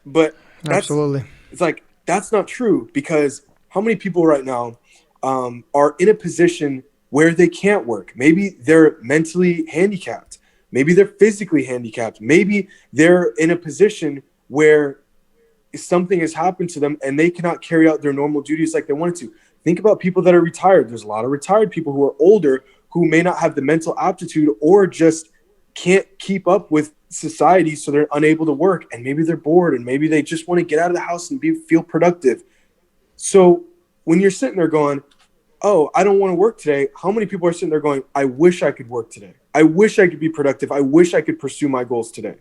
But Absolutely. it's like, that's not true, because how many people right now are in a position where they can't work? Maybe they're mentally handicapped. Maybe they're physically handicapped. Maybe they're in a position where something has happened to them and they cannot carry out their normal duties like they wanted to. Think about people that are retired. There's a lot of retired people who are older who may not have the mental aptitude or just can't keep up with society, so they're unable to work, and maybe they're bored and maybe they just want to get out of the house and feel productive. So when you're sitting there going, oh, I don't want to work today, how many people are sitting there going, I wish I could work today. I wish I could be productive. I wish I could pursue my goals today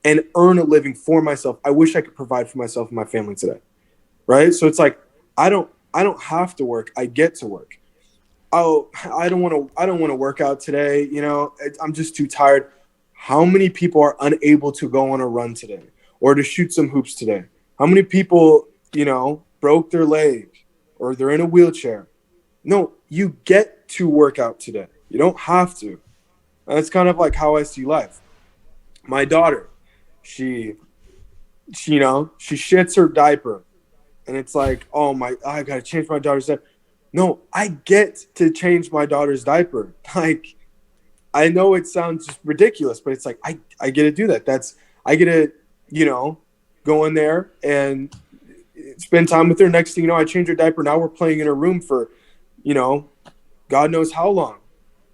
and earn a living for myself. I wish I could provide for myself and my family today. Right? So it's like, I don't have to work. I get to work. Oh, I don't want to work out today. I'm just too tired. How many people are unable to go on a run today or to shoot some hoops today? How many people, broke their leg or they're in a wheelchair? No, you get to work out today. You don't have to. And that's kind of like how I see life. My daughter, she shits her diaper, and it's like, I gotta change my daughter's diaper. No, I get to change my daughter's diaper. Like, I know it sounds just ridiculous, but it's like I get to do that. I get to go in there and spend time with her. Next thing you know, I change her diaper. Now we're playing in her room for God knows how long.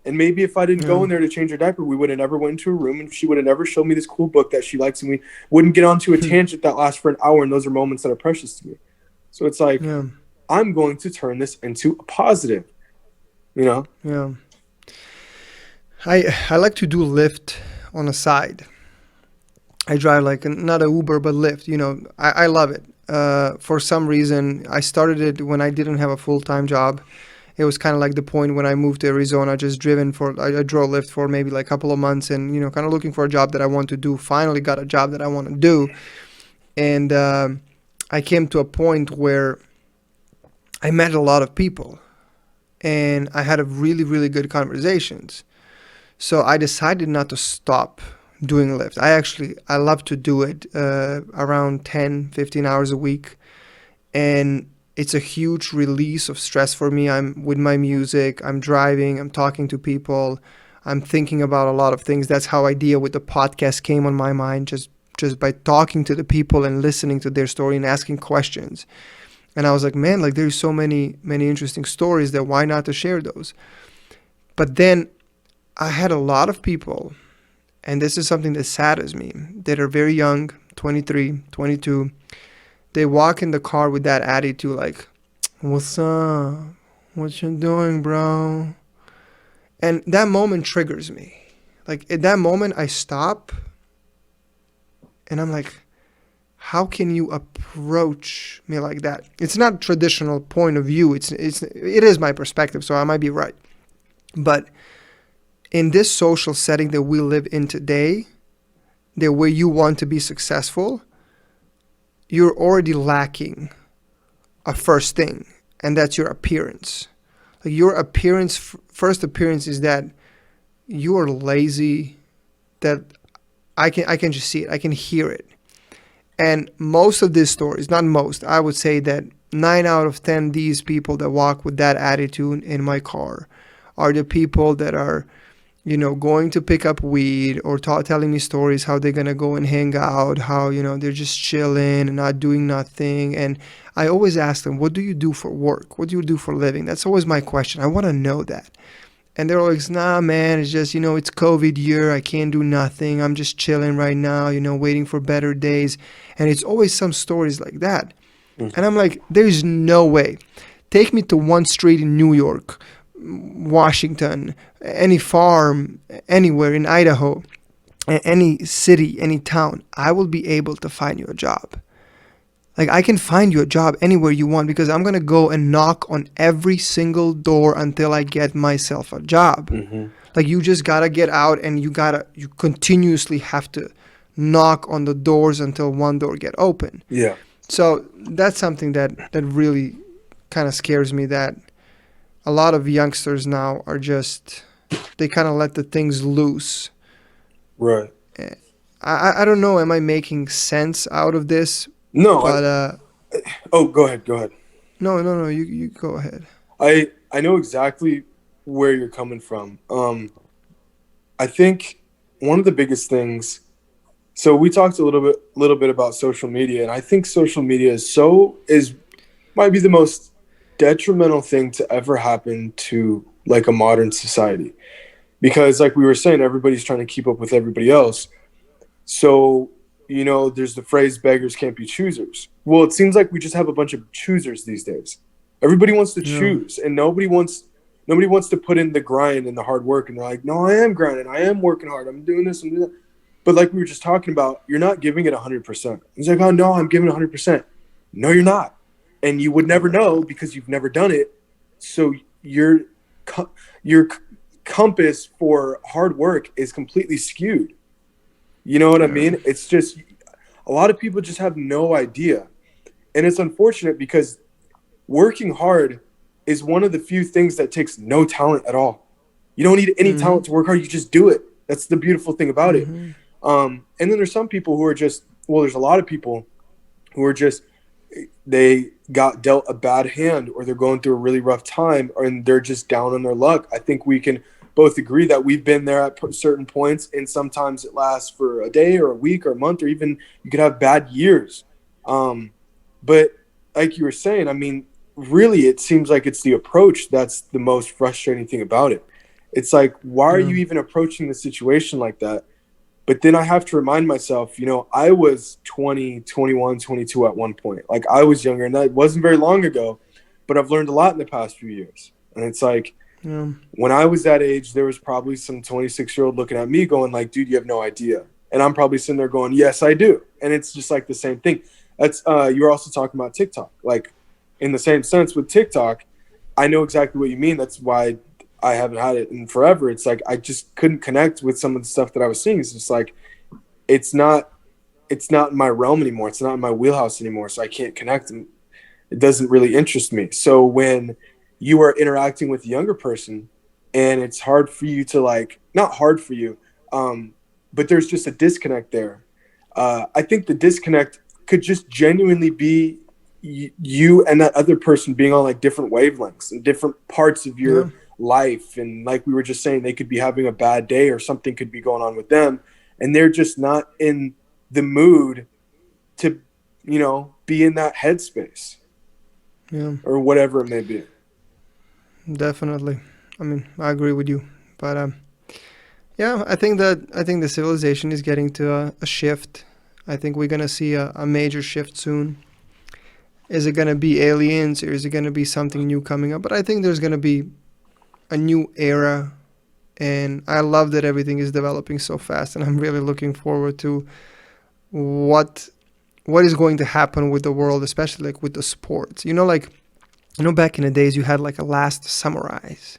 And maybe if I didn't go in there to change her diaper, we would have never went into her room, and she would have never showed me this cool book that she likes, and we wouldn't get onto a tangent that lasts for an hour, and those are moments that are precious to me. So it's like, I'm going to turn this into a positive, Yeah. I like to do Lyft on the side. I drive not a Uber, but Lyft. I love it. For some reason, I started it when I didn't have a full-time job. It was kind of like the point when I moved to Arizona, I drove Lyft for maybe like a couple of months, and, kind of looking for a job that I want to do. Finally got a job that I want to do. And I came to a point where I met a lot of people and I had a really, really good conversations. So I decided not to stop doing Lyft. I love to do it around 10, 15 hours a week. And it's a huge release of stress for me. I'm with my music, I'm driving, I'm talking to people, I'm thinking about a lot of things. That's how idea with the podcast came on my mind, just by talking to the people and listening to their story and asking questions. And I was like, man, like there's so many interesting stories that why not to share those? But then I had a lot of people, and this is something that saddens me, that are very young, 23, 22. They walk in the car with that attitude like, what's up? What you doing, bro? And that moment triggers me. Like at that moment I stop and I'm like, how can you approach me like that? It's not a traditional point of view. It is my perspective, so I might be right. But in this social setting that we live in today, that where you want to be successful, you're already lacking a first thing, and that's your appearance. Like your appearance, first appearance is that you are lazy, that I can just see it, I can hear it. And most of these stories, not most, I would say that 9 out of 10 these people that walk with that attitude in my car are the people that are, going to pick up weed or telling me stories how they're going to go and hang out, how, they're just chilling and not doing nothing. And I always ask them, what do you do for work? What do you do for a living? That's always my question. I want to know that. And they're always, nah, man, it's just, it's COVID year. I can't do nothing. I'm just chilling right now, waiting for better days. And it's always some stories like that. Mhm. And I'm like, there's no way. Take me to one street in New York, Washington, any farm, anywhere in Idaho, any city, any town. I will be able to find you a job. Like I can find you a job anywhere you want because I'm going to go and knock on every single door until I get myself a job. Mm-hmm. Like you just got to get out and you continuously have to knock on the doors until one door get open. Yeah. So that's something that really kind of scares me, that a lot of youngsters now are just, they kind of let the things loose. Right. I don't know, am I making sense out of this? No. But Go ahead. no, you go ahead. I know exactly where you're coming from. I think one of the biggest things. So we talked a little bit about social media, and I think social media might be the most detrimental thing to ever happen to like a modern society, because like we were saying, everybody's trying to keep up with everybody else. So there's the phrase beggars can't be choosers. Well, it seems like we just have a bunch of choosers these days. Everybody wants to choose, and nobody wants to put in the grind and the hard work. And they're like, no, I am grinding, I am working hard, I'm doing this and doing that. But like we were just talking about, you're not giving it 100%. He's like, oh no, I'm giving 100%. No, you're not. And you would never know because you've never done it. So your compass for hard work is completely skewed. You know what I mean? It's just a lot of people just have no idea. And it's unfortunate because working hard is one of the few things that takes no talent at all. You don't need any talent to work hard. You just do it. That's the beautiful thing about it. And then there's some people who are just, there's a lot of people who are just, they got dealt a bad hand, or they're going through a really rough time, and they're just down on their luck. I think we can both agree that we've been there at certain points, and sometimes it lasts for a day or a week or a month, or even you could have bad years. But like you were saying, I mean, really, it seems like it's the approach that's the most frustrating thing about it. It's like, why are you even approaching the situation like that? But then I have to remind myself, I was 20, 21, 22 at one point. Like I was younger, and that wasn't very long ago, but I've learned a lot in the past few years. And it's like, when I was that age, there was probably some 26-year-old looking at me going like, dude, you have no idea. And I'm probably sitting there going, yes, I do. And it's just like the same thing. That's you were also talking about TikTok. Like in the same sense with TikTok, I know exactly what you mean. That's why I haven't had it in forever. It's like I just couldn't connect with some of the stuff that I was seeing. It's just like, it's not it's not in my realm anymore. It's not in my wheelhouse anymore. So I can't connect, and it doesn't really interest me. So when you are interacting with a younger person and it's hard for you to like, not hard for you, but there's just a disconnect there. I think the disconnect could just genuinely be you and that other person being on like different wavelengths and different parts of Yeah. your life. And like we were just saying, they could be having a bad day or something could be going on with them, and they're just not in the mood to, you know, be in that headspace Yeah. or whatever it may be. Definitely. I mean, I agree with you. But yeah, I think the civilization is getting to a shift. I think we're gonna see a major shift soon. Is it gonna be aliens or is it gonna be something new coming up? But I think there's gonna be a new era, and I love that everything is developing so fast. And I'm really looking forward to what is going to happen with the world, especially like with the sports. Back in the days, you had like a last samurais.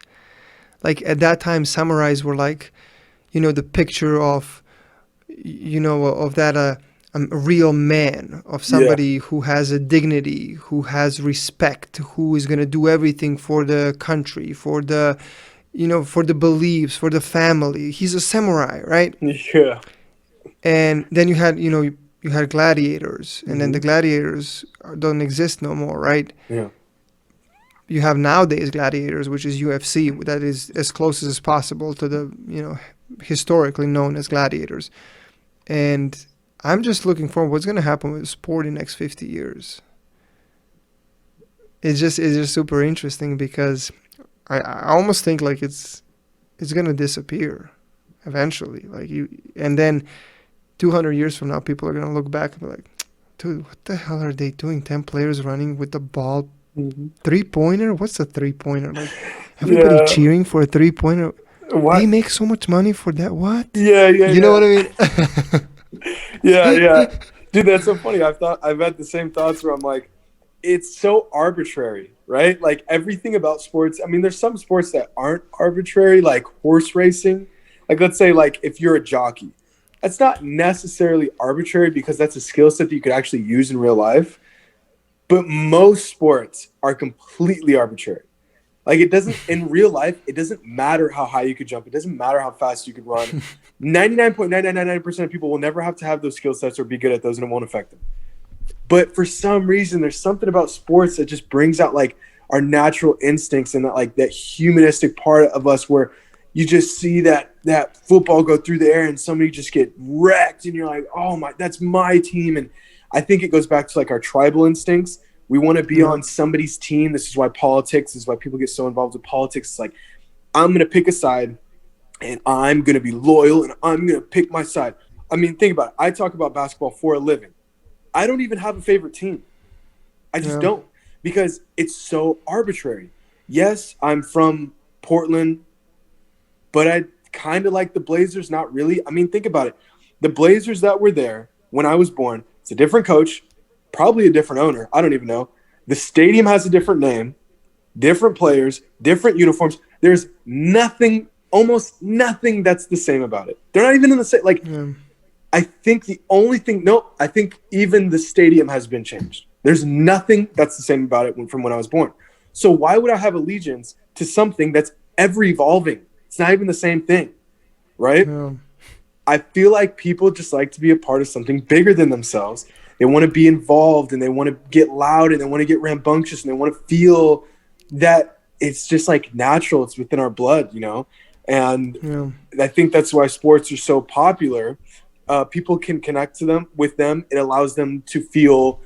Like at that time, samurais were like, the picture of, of that a real man, of somebody who has a dignity, who has respect, who is going to do everything for the country, for the, for the beliefs, for the family. He's a samurai, right? Yeah. And then you had, you had gladiators, and then the gladiators don't exist no more, right? Yeah. You have nowadays gladiators, which is UFC, that is as close as possible to the, historically known as gladiators. And I'm just looking for what's going to happen with sport in the next 50 years. It's just super interesting because I almost think like it's going to disappear eventually. And then 200 years from now, people are going to look back and be like, dude, what the hell are they doing? 10 players running with the ball. Three-pointer? What's a three-pointer? Like, everybody cheering for a three-pointer. What? They make so much money for that. What? Yeah. You know what I mean? Yeah. Dude, that's so funny. I've had the same thoughts where I'm like, it's so arbitrary, right? Like everything about sports. I mean, there's some sports that aren't arbitrary, like horse racing. Like let's say like if you're a jockey, that's not necessarily arbitrary because that's a skill set that you could actually use in real life. But most sports are completely arbitrary. Like it doesn't, in real life, it doesn't matter how high you could jump. It doesn't matter how fast you could run. 99.9999% of people will never have to have those skill sets or be good at those, and it won't affect them. But for some reason, there's something about sports that just brings out like our natural instincts and that humanistic part of us where you just see that football go through the air and somebody just get wrecked and you're like, oh my, that's my team. And I think it goes back to like our tribal instincts. We want to be on somebody's team. This is why this is why people get so involved with politics. It's like, I'm going to pick a side and I'm going to be loyal and I'm going to pick my side. I mean, think about it. I talk about basketball for a living. I don't even have a favorite team. I just don't, because it's so arbitrary. Yes, I'm from Portland, but I kind of like the Blazers. Not really. I mean, think about it. The Blazers that were there when I was born, it's a different coach, probably a different owner. I don't even know. The stadium has a different name, different players, different uniforms. There's almost nothing that's the same about it. They're not even in the same. I think the only thing, I think even the stadium has been changed. There's nothing that's the same about it from when I was born. So why would I have allegiance to something that's ever evolving? It's not even the same thing, right? Yeah. I feel like people just like to be a part of something bigger than themselves. They want to be involved and they want to get loud and they want to get rambunctious and they want to feel that it's just like natural. It's within our blood, And I think that's why sports are so popular. People can connect with them. It allows them to feel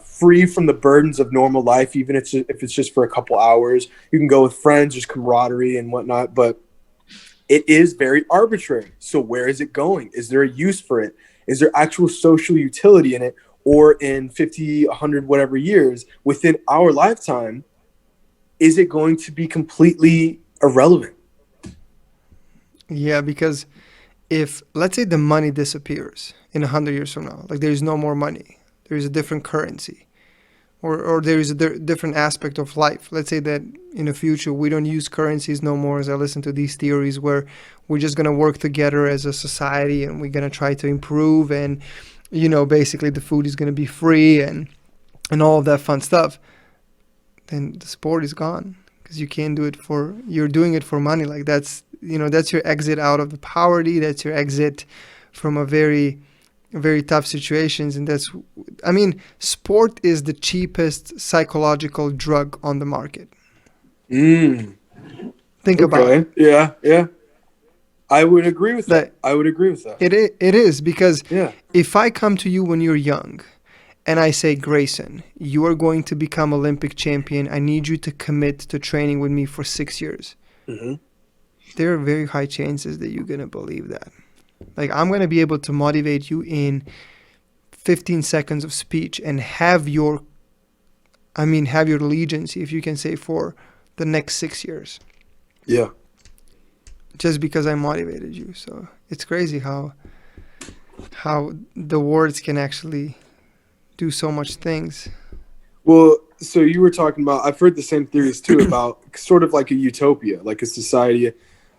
free from the burdens of normal life, even if it's just for a couple hours. You can go with friends, there's camaraderie and whatnot, but it is very arbitrary. So where is it going? Is there a use for it? Is there actual social utility in it? Or in 50, 100, whatever years, within our lifetime, is it going to be completely irrelevant? Yeah, because if, let's say, the money disappears in 100 years from now, like there's no more money, there's a different currency, or there is a different aspect of life. Let's say that in the future we don't use currencies no more, as I listen to these theories where we're just going to work together as a society and we're going to try to improve, and basically the food is going to be free and all of that fun stuff, then the sport is gone because you can't do it you're doing it for money. Like that's your exit out of the poverty. That's your exit from a very, very tough situations. And sport is the cheapest psychological drug on the market. Mm, Think about okay. it. Yeah. Yeah. I would agree with that. I would agree with that. It is because Yeah. if I come to you when you're young and I say, Grayson, you are going to become Olympic champion. I need you to commit to training with me for 6 years. Mm-hmm. There are very high chances that you're going to believe that. Like, I'm going to be able to motivate you in 15 seconds of speech and have your allegiance, if you can say, for the next 6 years. Yeah. Just because I motivated you. So it's crazy how the words can actually do so much things. Well, so you were talking about, I've heard the same theories too about sort of like a utopia, like a society, a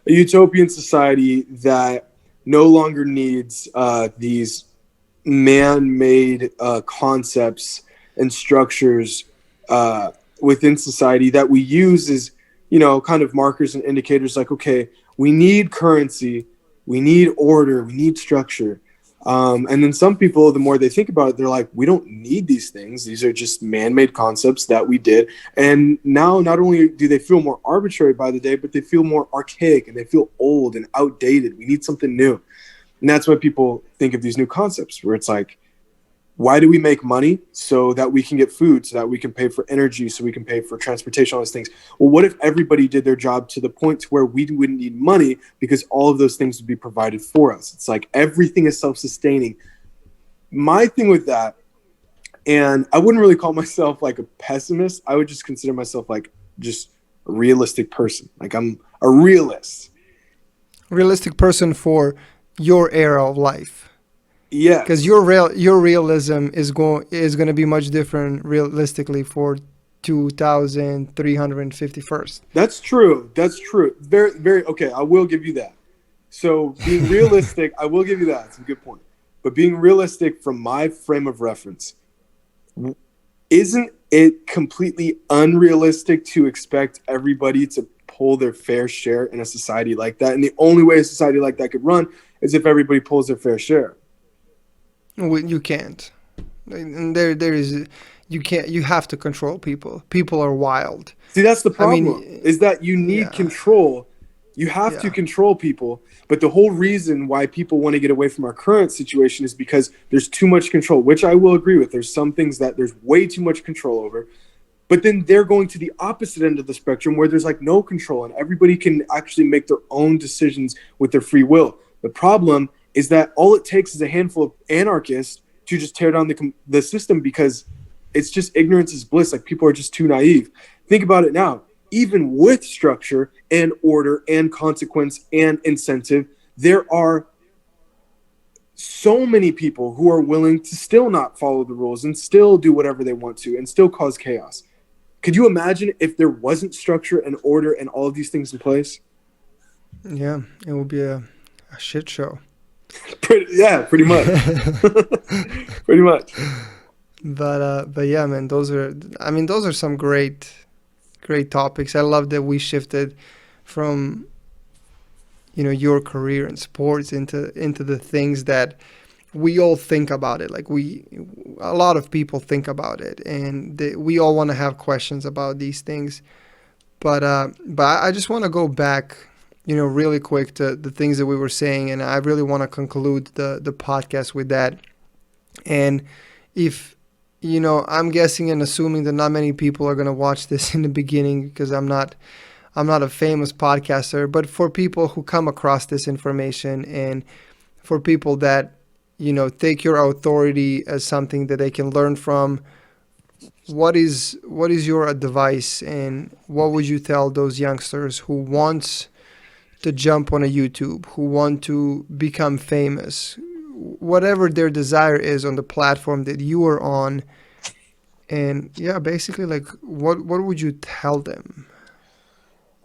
utopian society that no longer needs these man-made concepts and structures within society that we use as, kind of markers and indicators like, okay, we need currency, we need order, we need structure. And then some people, the more they think about it, they're like, we don't need these things. These are just man-made concepts that we did. And now not only do they feel more arbitrary by the day, but they feel more archaic and they feel old and outdated. We need something new. And that's why people think of these new concepts where it's like, why do we make money? So that we can get food, so that we can pay for energy, so we can pay for transportation, all those things. Well, what if everybody did their job to the point to where we wouldn't need money because all of those things would be provided for us? It's like everything is self-sustaining. My thing with that, and I wouldn't really call myself like a pessimist. I would just consider myself like just a realistic person. Like I'm a realist. Realistic person for your era of life. Yeah, because your realism is going to be much different realistically for 2351st. That's true. Very, very okay. I will give you that. So being realistic, I will give you that. It's a good point. But being realistic from my frame of reference, isn't it completely unrealistic to expect everybody to pull their fair share in a society like that? And the only way a society like that could run is if everybody pulls their fair share. You can't. And there is. You can't. You have to control people. People are wild. See, that's the problem. Is that you need control. You have to control people. But the whole reason why people want to get away from our current situation is because there's too much control, which I will agree with. There's some things that there's way too much control over. But then they're going to the opposite end of the spectrum where there's like no control and everybody can actually make their own decisions with their free will. The problem is that all it takes is a handful of anarchists to just tear down the system because it's just ignorance is bliss. Like people are just too naive. Think about it now. Even with structure and order and consequence and incentive, there are so many people who are willing to still not follow the rules and still do whatever they want to and still cause chaos. Could you imagine if there wasn't structure and order and all of these things in place? Yeah, it would be a shit show. Pretty much. Pretty much. But yeah, man, those are some great topics. I love that we shifted from your career in sports into the things that we all think about it. Like a lot of people think about it, and we all want to have questions about these things. But I just want to go back, really quick to the things that we were saying, and I really want to conclude the podcast with that. And if I'm guessing and assuming that not many people are going to watch this in the beginning because I'm not a famous podcaster, but for people who come across this information and for people that take your authority as something that they can learn from, what is your advice and what would you tell those youngsters who want to jump on a YouTube, who want to become famous, whatever their desire is on the platform that you are on? And yeah, basically, like what would you tell them?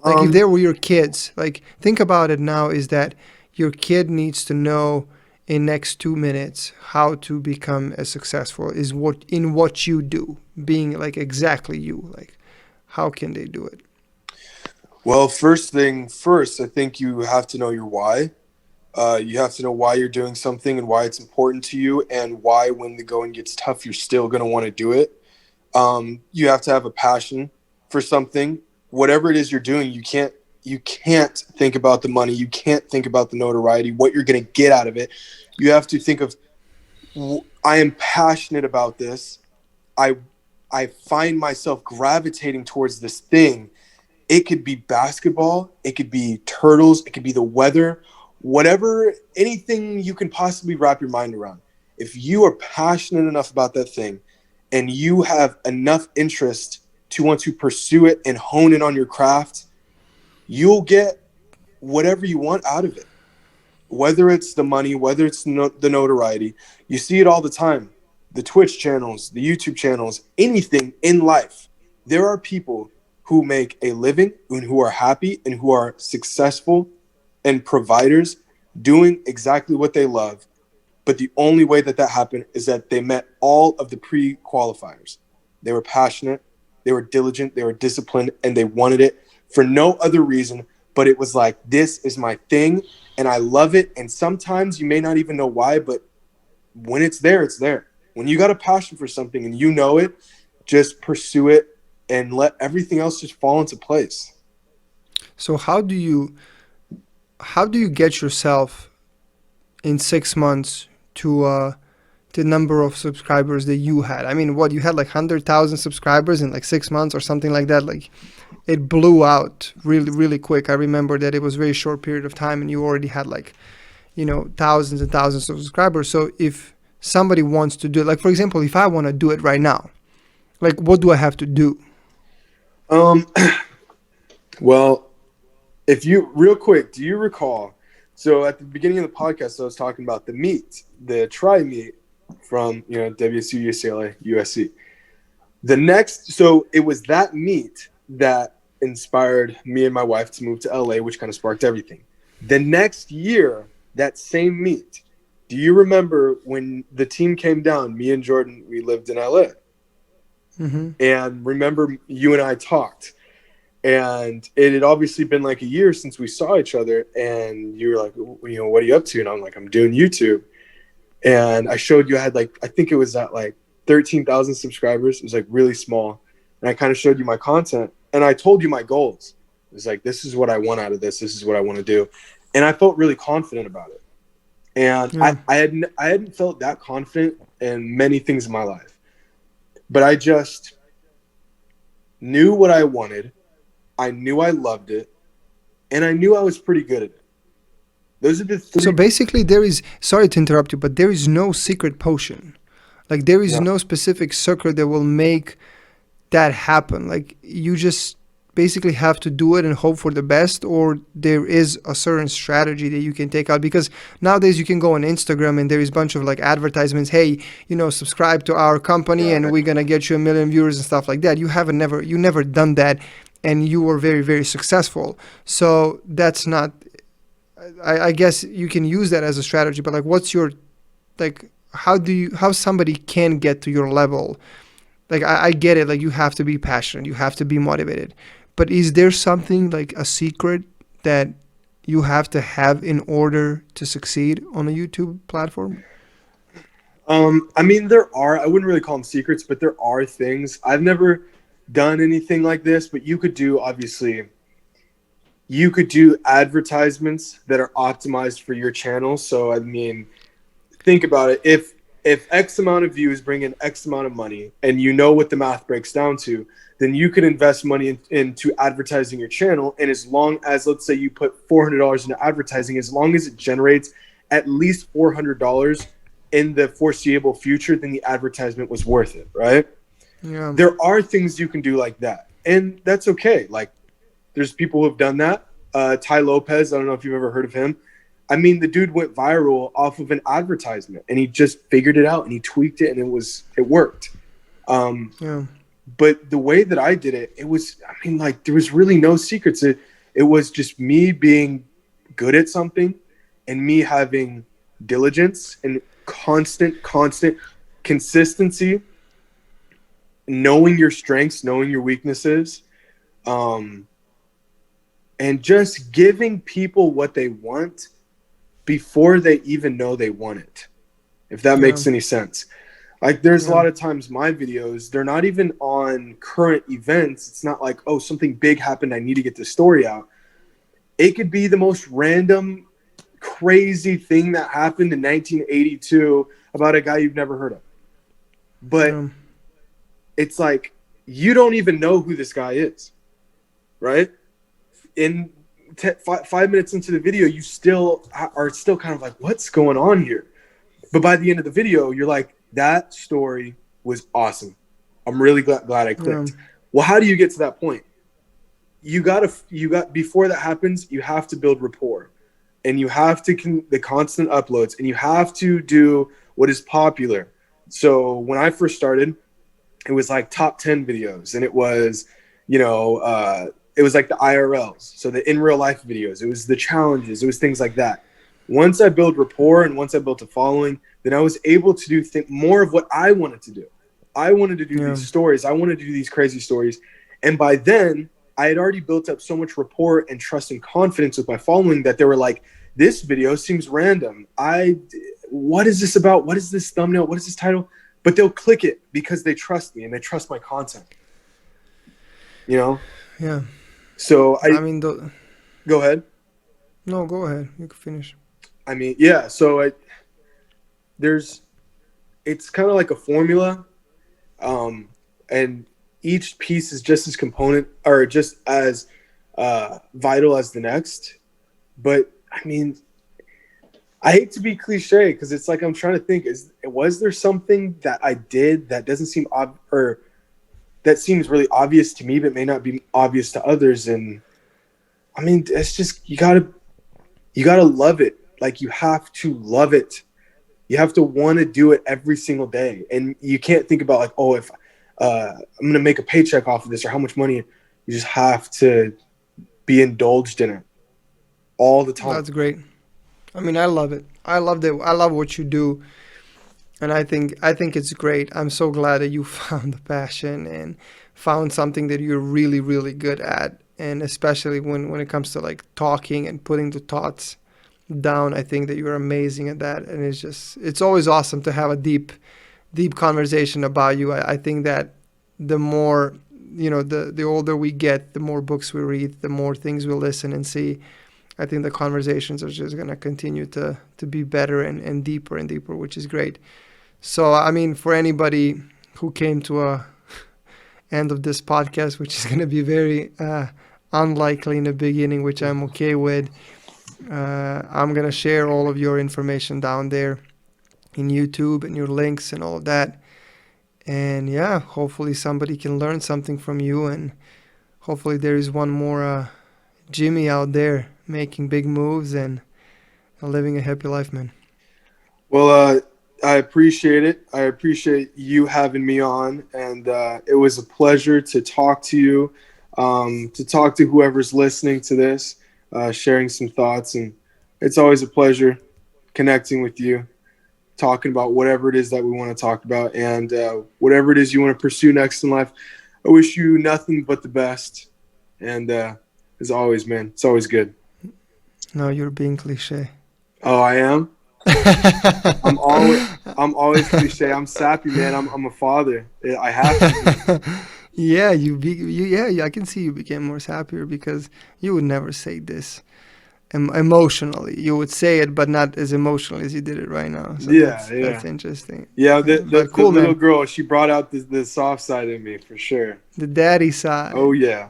Like if they were your kids, like think about it now, is that your kid needs to know in next 2 minutes how to become as successful is what you do, being like exactly you, like how can they do it? Well, first thing first, I think you have to know your why. You have to know why you're doing something and why it's important to you, and why, when the going gets tough, you're still going to want to do it. You have to have a passion for something. Whatever it is you're doing, you can't think about the money. You can't think about the notoriety, what you're going to get out of it. You have to think of, I am passionate about this. I I find myself gravitating towards this thing. It could be basketball, it could be turtles, it could be the weather, whatever, anything you can possibly wrap your mind around. If you are passionate enough about that thing and you have enough interest to want to pursue it and hone in on your craft, you'll get whatever you want out of it. Whether it's the money, whether it's the notoriety, you see it all the time. The Twitch channels, the YouTube channels, anything in life. There are people who make a living and who are happy and who are successful and providers doing exactly what they love. But the only way that happened is that they met all of the pre-qualifiers. They were passionate, they were diligent, they were disciplined, and they wanted it for no other reason. But it was like, this is my thing, and I love it. And sometimes you may not even know why, but when it's there, it's there. When you got a passion for something and you know it, just pursue it and let everything else just fall into place. So how do you get yourself in 6 months to the number of subscribers that you had? I mean, what, you had like 100,000 subscribers in like 6 months or something like that? Like, it blew out really, really quick. I remember that it was a very short period of time and you already had like, thousands and thousands of subscribers. So if somebody wants to do it, like, for example, if I want to do it right now, like, what do I have to do? Um, well, if you, real quick, do you recall? So at the beginning of the podcast, I was talking about the meet, the tri meet from, WSU, UCLA, USC. So it was that meet that inspired me and my wife to move to LA, which kind of sparked everything. The next year, that same meet, do you remember when the team came down, me and Jordan, we lived in LA. Mm-hmm. And remember, you and I talked. And it had obviously been like a year since we saw each other. And you were like, what are you up to? And I'm like, I'm doing YouTube. And I showed you, I had I think it was at like 13,000 subscribers. It was like really small. And I kind of showed you my content. And I told you my goals. It was like, this is what I want out of this. This is what I want to do. And I felt really confident about it. And Yeah. I hadn't felt that confident in many things in my life. But I just knew what I wanted. I knew I loved it. And I knew I was pretty good at it. Those are the three. So basically, sorry to interrupt you, but there is no secret potion. Like, there is no specific secret that will make that happen. Like, you just basically have to do it and hope for the best, or there is a certain strategy that you can take out. Because nowadays you can go on Instagram and there is a bunch of like advertisements. Hey, subscribe to our company and we're gonna get you 1 million viewers and stuff like that. You never done that, and you were very, very successful. So that's not. I guess you can use that as a strategy, but like, what's your, like, how somebody can get to your level? Like, I get it. Like, you have to be passionate, you have to be motivated, but is there something like a secret that you have to have in order to succeed on a YouTube platform? I mean, I wouldn't really call them secrets, but there are things. I've never done anything like this, but you could do advertisements that are optimized for your channel. So, I mean, think about it. If X amount of views bring in X amount of money, and you know what the math breaks down to, then you can invest money into advertising your channel. And as long as, let's say you put $400 into advertising, as long as it generates at least $400 in the foreseeable future, then the advertisement was worth it, right? Yeah. There are things you can do like that. And that's okay. Like, there's people who have done that. Ty Lopez, I don't know if you've ever heard of him. I mean, the dude went viral off of an advertisement, and he just figured it out and he tweaked it, and it worked. Yeah. But the way that I did it, there was really no secrets. It was just me being good at something and me having diligence and constant consistency, knowing your strengths, knowing your weaknesses, and just giving people what they want before they even know they want it, if that makes any sense. Like, there's a lot of times my videos, they're not even on current events. It's not like, oh, something big happened, I need to get the story out. It could be the most random, crazy thing that happened in 1982 about a guy you've never heard of. But it's like, you don't even know who this guy is, right? In 5 minutes into the video, you still are kind of like, what's going on here? But by the end of the video, you're like, that story was awesome. I'm really glad I clicked. Well, how do you get to that point? You got before that happens, you have to build rapport, and you have to the constant uploads, and you have to do what is popular. So when I first started, it was like top 10 videos, and it was, it was like the IRLs, so the in real life videos. It was the challenges. It was things like that. Once I built rapport and once I built a following, then I was able to do more of what I wanted to do. I wanted to do these stories. I wanted to do these crazy stories. And by then, I had already built up so much rapport and trust and confidence with my following that they were like, this video seems random. What is this about? What is this thumbnail? What is this title? But they'll click it because they trust me and they trust my content. Yeah. So go ahead. No, go ahead. You can finish. So it's kind of like a formula, and each piece is just as component or just as vital as the next. But I hate to be cliche because it's like, I'm trying to think, was there something that I did that doesn't seem or that seems really obvious to me but may not be obvious to others? And it's just, you gotta love it. Like, you have to love it. You have to want to do it every single day. And you can't think about like, oh, if I'm going to make a paycheck off of this or how much money. You just have to be indulged in it all the time. That's great. I love it. I love what you do. And I think it's great. I'm so glad that you found the passion and found something that you're really, really good at. And especially when it comes to like talking and putting the thoughts down, I think that you're amazing at that. And it's always awesome to have a deep conversation about you. I think that the more, the older we get, the more books we read, the more things we listen and see. I think the conversations are just going to continue to be better and deeper and deeper, which is great. So, for anybody who came to a end of this podcast, which is going to be very unlikely in the beginning, which I'm okay with, I'm going to share all of your information down there in YouTube and your links and all of that. And yeah, hopefully somebody can learn something from you, and hopefully there is one more Jimmy out there making big moves and living a happy life, man. Well, I appreciate it. I appreciate you having me on, and it was a pleasure to talk to you, to talk to whoever's listening to this, sharing some thoughts. And it's always a pleasure connecting with you, talking about whatever it is that we want to talk about, and whatever it is you want to pursue next in life. I wish you nothing but the best. And as always, man, it's always good. No, you're being cliche. Oh, I am? I'm always cliche. I'm sappy, man. I'm a father. I have to be. Yeah, I can see you became more happier because you would never say this emotionally. You would say it, but not as emotionally as you did it right now. So that's interesting. Yeah, the cool, little girl, she brought out the soft side in me for sure. The daddy side. Oh yeah.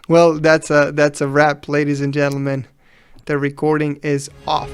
Well, that's a wrap, ladies and gentlemen. The recording is off.